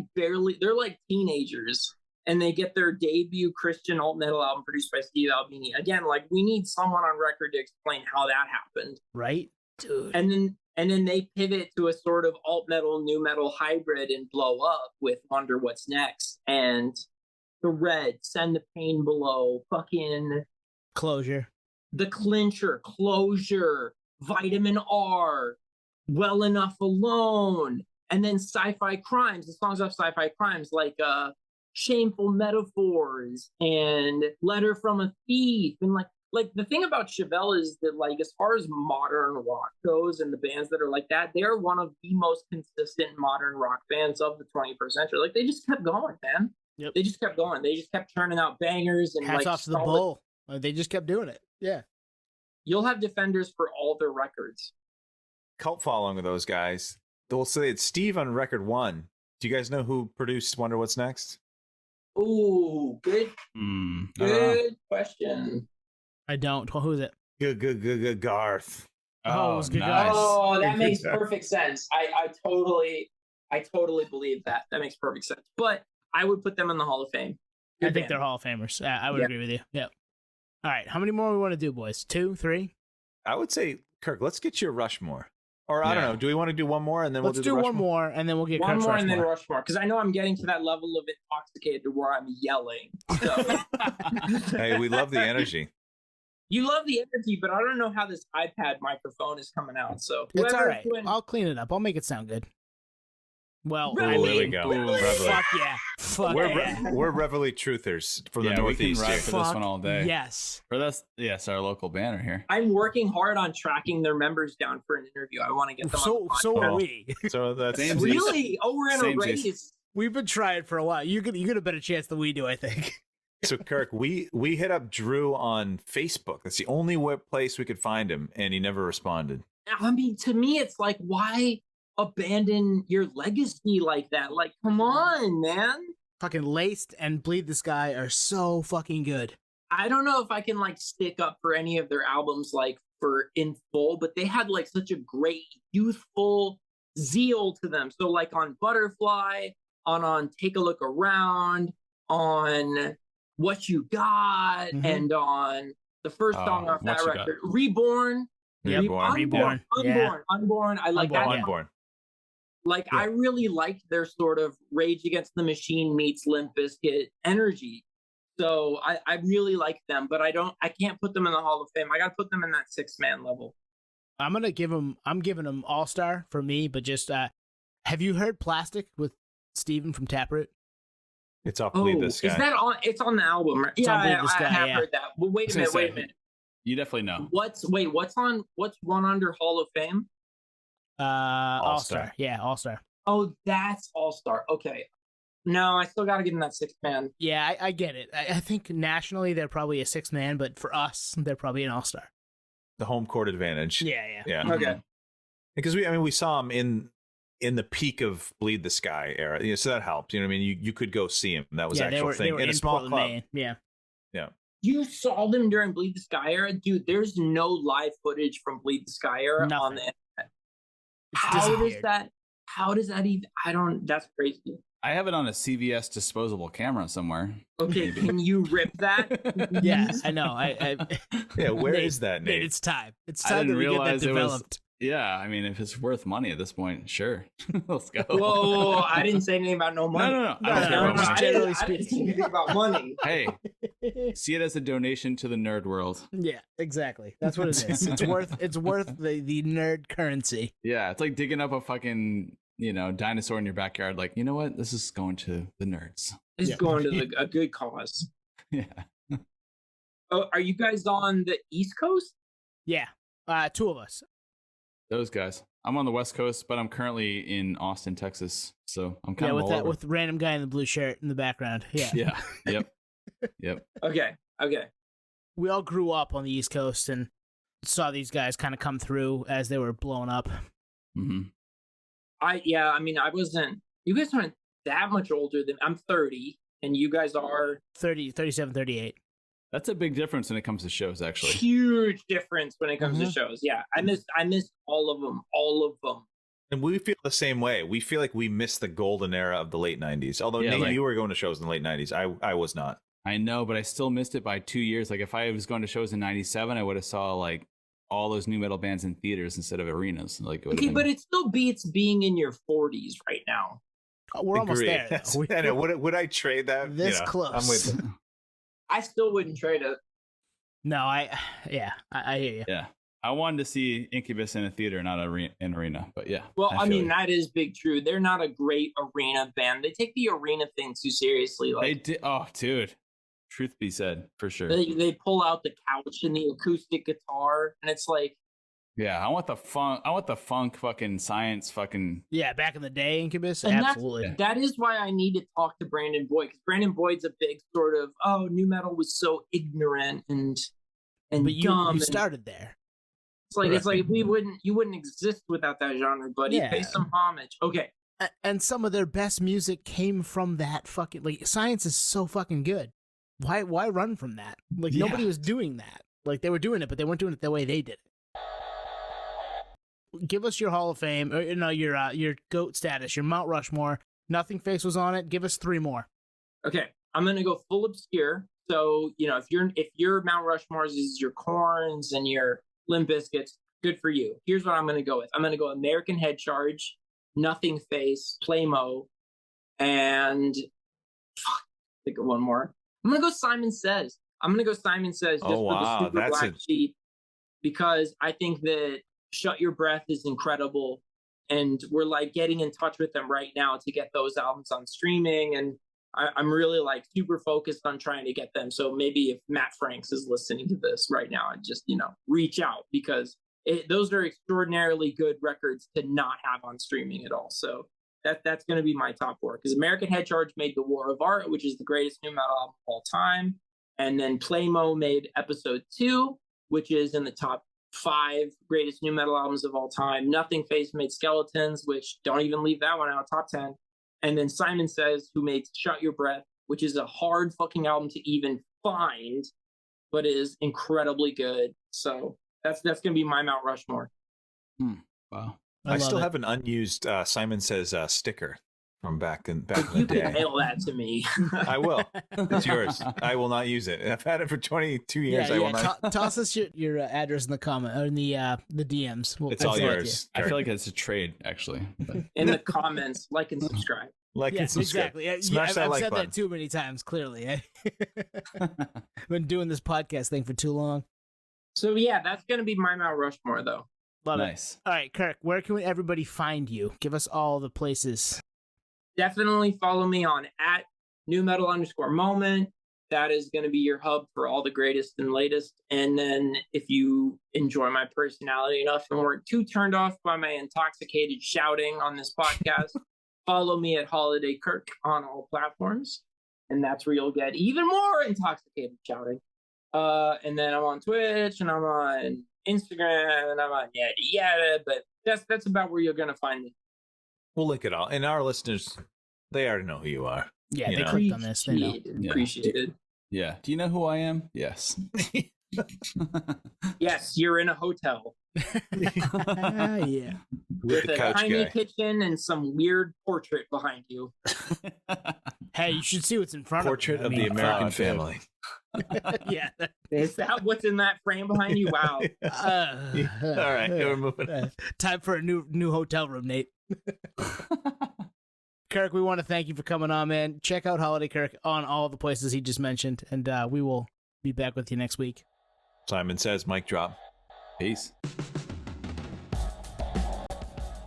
Speaker 4: teenagers. And they get their debut Christian alt metal album produced by Steve Albini. Again, like we need someone on record to explain how that happened.
Speaker 1: Right? Dude.
Speaker 4: And then they pivot to a sort of alt metal, new metal hybrid and blow up with Wonder What's Next. And The Red, Send the Pain Below, fucking
Speaker 1: Closure.
Speaker 4: The Clincher, Closure, Vitamin R, Well Enough Alone, and then Sci-Fi Crimes, the songs off Sci-Fi Crimes like Shameful Metaphors and Letter from a Thief. And like the thing about Chevelle is that like as far as modern rock goes and the bands that are like that, they're one of the most consistent modern rock bands of the 21st century. Like they just kept going, man.
Speaker 1: Yep.
Speaker 4: They just kept going. They just kept turning out bangers and
Speaker 1: Hats
Speaker 4: like
Speaker 1: off to the Bull. They just kept doing it. Yeah.
Speaker 4: You'll have defenders for all their records.
Speaker 2: Cult following of those guys. They'll say it's Steve on record 1. Do you guys know who produced Wonder What's Next?
Speaker 4: Ooh, good question.
Speaker 1: I don't. Who is it?
Speaker 2: Good Garth.
Speaker 1: Oh, it was good
Speaker 3: nice.
Speaker 4: Oh, that makes perfect sense. I totally believe that. That makes perfect sense. But I would put them in the Hall of Fame.
Speaker 1: I think they're Hall of Famers. I would agree with you. Yep. All right. How many more we want to do, boys? 2, 3?
Speaker 2: I would say, Kirk, let's get you a Rushmore. Or I don't know. Do we want to do one more and then
Speaker 1: Let's
Speaker 2: we'll do the
Speaker 1: one
Speaker 2: Rushmore?
Speaker 1: more and then we'll get
Speaker 4: one
Speaker 1: Kirk's
Speaker 4: more and then
Speaker 1: Rushmore.
Speaker 4: Rushmore because I know I'm getting to that level of intoxicated to where I'm yelling. So.
Speaker 2: Hey, we love the energy.
Speaker 4: You love the energy, but I don't know how this iPad microphone is coming out. So
Speaker 1: It's all
Speaker 4: whoever
Speaker 1: right.
Speaker 4: wins-
Speaker 1: I'll clean it up. I'll make it sound good. Well,
Speaker 4: Really?
Speaker 1: I
Speaker 2: There we
Speaker 1: mean,
Speaker 2: go.
Speaker 4: Really?
Speaker 2: Reveille.
Speaker 1: fuck yeah. Fuck yeah.
Speaker 2: We're Reveille truthers from the
Speaker 3: Yeah, we can
Speaker 2: Northeast.
Speaker 3: ride
Speaker 2: here.
Speaker 3: for this one all day.
Speaker 1: Yes.
Speaker 3: For this, yes, our local banner here.
Speaker 4: I'm working hard on tracking their members down for an interview. I want to get them on the
Speaker 1: So
Speaker 4: podcast.
Speaker 1: are we.
Speaker 2: So that's
Speaker 3: Same.
Speaker 4: Really? Oh, we're in a
Speaker 3: Samesies.
Speaker 4: race.
Speaker 1: We've been trying for a while. You get a better chance than we do, I think.
Speaker 2: So Kirk, we hit up Drew on Facebook. That's the only place we could find him, and he never responded.
Speaker 4: I mean, to me, it's like, why abandon your legacy like that? Like, come on, man.
Speaker 1: Fucking Laced and Bleed the Sky are so fucking good.
Speaker 4: I don't know if I can like stick up for any of their albums like for in full, but they had like such a great youthful zeal to them. So like on Butterfly, on Take a Look Around, on What You Got, and on the first song off that record, Reborn.
Speaker 1: Reborn.
Speaker 4: Unborn. I like that.
Speaker 2: Unborn.
Speaker 4: Like, I really liked their sort of Rage Against the Machine meets Limp Bizkit energy. So I really like them, but I can't put them in the Hall of Fame. I got to put them in that 6-man level. I'm
Speaker 1: giving them All-Star for me, but just, have you heard Plastic with Steven from Taproot?
Speaker 2: It's off Bleed the Sky.
Speaker 4: Is that on? It's on the album, right?
Speaker 1: It's
Speaker 4: I have heard that. Well, wait a minute.
Speaker 3: You definitely know.
Speaker 4: What's one under Hall of Fame?
Speaker 1: All-Star. Yeah, All-Star.
Speaker 4: Oh, that's All-Star. Okay. No, I still got to give them that 6-man.
Speaker 1: Yeah, I get it. I think nationally they're probably a 6-man, but for us, they're probably an All-Star.
Speaker 2: The home court advantage.
Speaker 1: Yeah.
Speaker 2: Okay. Because we saw him in the peak of Bleed the Sky era, so that helped. You know what I mean? You could go see him. That was actual thing.
Speaker 1: They were
Speaker 2: in a small
Speaker 1: Portland,
Speaker 2: club.
Speaker 1: Maine. Yeah.
Speaker 2: Yeah.
Speaker 4: You saw them during Bleed the Sky era? Dude, there's no live footage from Bleed the Sky era on the internet. How does that even, that's crazy.
Speaker 3: I have it on a CVS disposable camera somewhere.
Speaker 4: Okay, can you rip that?
Speaker 1: Yeah, I know.
Speaker 2: Yeah, where is that, Nate?
Speaker 1: It's time. It's time that we get that developed.
Speaker 3: Yeah, I mean, if it's worth money at this point, sure. Let's go.
Speaker 4: Whoa, I didn't say anything about no money.
Speaker 3: No.
Speaker 4: I didn't say anything about money.
Speaker 3: Hey, see it as a donation to the nerd world.
Speaker 1: Yeah, exactly. That's what it is. It's worth the nerd currency.
Speaker 3: Yeah, it's like digging up a fucking, dinosaur in your backyard. Like, you know what? This is going to the nerds.
Speaker 4: This is going to a good cause.
Speaker 3: Yeah.
Speaker 4: Oh, are you guys on the East Coast?
Speaker 1: Yeah, 2 of us.
Speaker 3: Those guys. I'm on the West Coast, but I'm currently in Austin, Texas. So I'm kind of all over.
Speaker 1: With the random guy in the blue shirt in the background. Yeah.
Speaker 3: Yeah. Yep.
Speaker 4: Okay.
Speaker 1: We all grew up on the East Coast and saw these guys kind of come through as they were blowing up.
Speaker 3: Mm-hmm.
Speaker 4: You guys aren't that much older than I'm 30 and you guys are
Speaker 1: 30, 37, 38.
Speaker 3: That's a big difference when it comes to shows, actually.
Speaker 4: Huge difference when it comes to shows. Yeah, I missed all of them.
Speaker 2: And we feel the same way. We feel like we missed the golden era of the late 90s. Although, Nate, you were going to shows in the late 90s. I was not.
Speaker 3: I know, but I still missed it by 2 years. Like, if I was going to shows in 97, I would have saw, like, all those nu metal bands in theaters instead of arenas. Like,
Speaker 4: but it still beats being in your 40s right now.
Speaker 1: We're almost there.
Speaker 2: I know. Would I trade that?
Speaker 1: This close.
Speaker 2: I'm with you.
Speaker 4: I still wouldn't trade it.
Speaker 1: No, I hear you.
Speaker 3: Yeah. I wanted to see Incubus in a theater, not an arena, but yeah.
Speaker 4: Well, I mean, that is big true. They're not a great arena band. They take the arena thing too seriously. Like,
Speaker 3: they did. Oh, dude. Truth be said, for sure.
Speaker 4: They pull out the couch and the acoustic guitar, and it's like,
Speaker 3: yeah, I want the funk fucking science fucking.
Speaker 1: Yeah, back in the day, Incubus,
Speaker 4: and
Speaker 1: absolutely.
Speaker 4: That is why I need to talk to Brandon Boyd, because Brandon Boyd's a big sort of, nu metal was so ignorant and
Speaker 1: but
Speaker 4: dumb.
Speaker 1: You started there.
Speaker 4: It's like you wouldn't exist without that genre, buddy. Pay some homage. Okay.
Speaker 1: And some of their best music came from that fucking, like, science is so fucking good. Why run from that? Like, nobody was doing that. Like, they were doing it, but they weren't doing it the way they did it. Give us your Hall of Fame, or your GOAT status, your Mount Rushmore. Nothing Face was on it. Give us 3 more.
Speaker 4: Okay, I'm gonna go full obscure. So if your Mount Rushmores is your Korns and your Limp Bizkits, good for you. Here's what I'm gonna go with. I'm gonna go American Head Charge, Nothing Face, Playmo, and think of one more. I'm gonna go Simon Says. Just
Speaker 2: oh, wow.
Speaker 4: for the super black sheep, because I think that Shut Your Breath is incredible, and we're like getting in touch with them right now to get those albums on streaming, and I'm really like super focused on trying to get them. So maybe if Matt Franks is listening to this right now, and just reach out, because those are extraordinarily good records to not have on streaming at all. So that's going to be my top 4, because American Head Charge made The War of Art, which is the greatest nu metal album of all time, and then Playmo made Episode 2, which is in the top 5 greatest nu metal albums of all time. Nothing Face made Skeletons, which don't even leave that one out, top 10. And then Simon Says, who made Shut Your Breath, which is a hard fucking album to even find, but is incredibly good. So that's gonna be my Mount Rushmore.
Speaker 3: Wow.
Speaker 2: I still
Speaker 1: love it.
Speaker 2: have an unused Simon Says sticker from back in
Speaker 4: You
Speaker 2: the
Speaker 4: can
Speaker 2: day.
Speaker 4: mail that to me.
Speaker 2: I will. It's yours. I will not use it. I've had it for 22 years. I will not.
Speaker 1: Toss us your address in the comment or in the DMs.
Speaker 2: It's all yours.
Speaker 3: I feel like it's a trade, actually. But...
Speaker 4: In the comments, like and subscribe.
Speaker 2: Like and subscribe.
Speaker 1: Exactly.
Speaker 2: Smash that
Speaker 1: I've
Speaker 2: like
Speaker 1: said
Speaker 2: button.
Speaker 1: that too many times. Clearly, been doing this podcast thing for too long.
Speaker 4: So yeah, that's gonna be my Mount Rushmore, though.
Speaker 1: Love
Speaker 3: nice.
Speaker 1: it. All right, Kirk, where can everybody find you? Give us all the places.
Speaker 4: Definitely follow me on @numetal_moment. That is going to be your hub for all the greatest and latest. And then if you enjoy my personality enough and weren't too turned off by my intoxicated shouting on this podcast, follow me at Holiday Kirk on all platforms. And that's where you'll get even more intoxicated shouting. And then I'm on Twitch and I'm on Instagram and I'm on yada yada. But that's about where you're going to find me.
Speaker 2: We'll link it all. And our listeners, they already know who you are.
Speaker 1: Yeah,
Speaker 2: You
Speaker 1: they
Speaker 2: know.
Speaker 1: clicked on this. They know.
Speaker 4: Appreciated.
Speaker 3: Yeah. Do you know who I am? Yes.
Speaker 4: Yes, you're in a hotel
Speaker 1: Yeah.
Speaker 4: with
Speaker 2: the
Speaker 4: a
Speaker 2: couch
Speaker 4: tiny
Speaker 2: guy.
Speaker 4: kitchen and some weird portrait behind you.
Speaker 1: Hey, you should see what's in front
Speaker 2: Portrait
Speaker 1: of
Speaker 2: of
Speaker 1: you.
Speaker 2: the American
Speaker 3: dude.
Speaker 2: family.
Speaker 1: Yeah.
Speaker 4: Is that what's in that frame behind you? Wow.
Speaker 2: All right, we're moving.
Speaker 1: Time for a new hotel room, Nate. Kirk, we want to thank you for coming on, man. Check out Holiday Kirk on all the places he just mentioned, and we will be back with you next week.
Speaker 2: Simon Says, mic drop.
Speaker 3: Peace.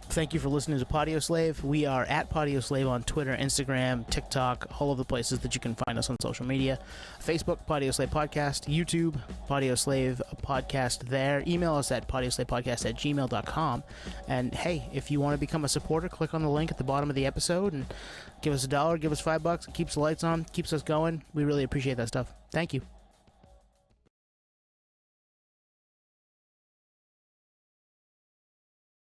Speaker 1: Thank you for listening to Podio Slave. We are at Podio Slave on Twitter, Instagram, TikTok, all of the places that you can find us on social media. Facebook, Podio Slave Podcast. YouTube, Podio Slave Podcast there. Email us at podioslavepodcast@gmail.com. And hey, if you want to become a supporter, click on the link at the bottom of the episode and give us $1, give us $5. It keeps the lights on, keeps us going. We really appreciate that stuff. Thank you.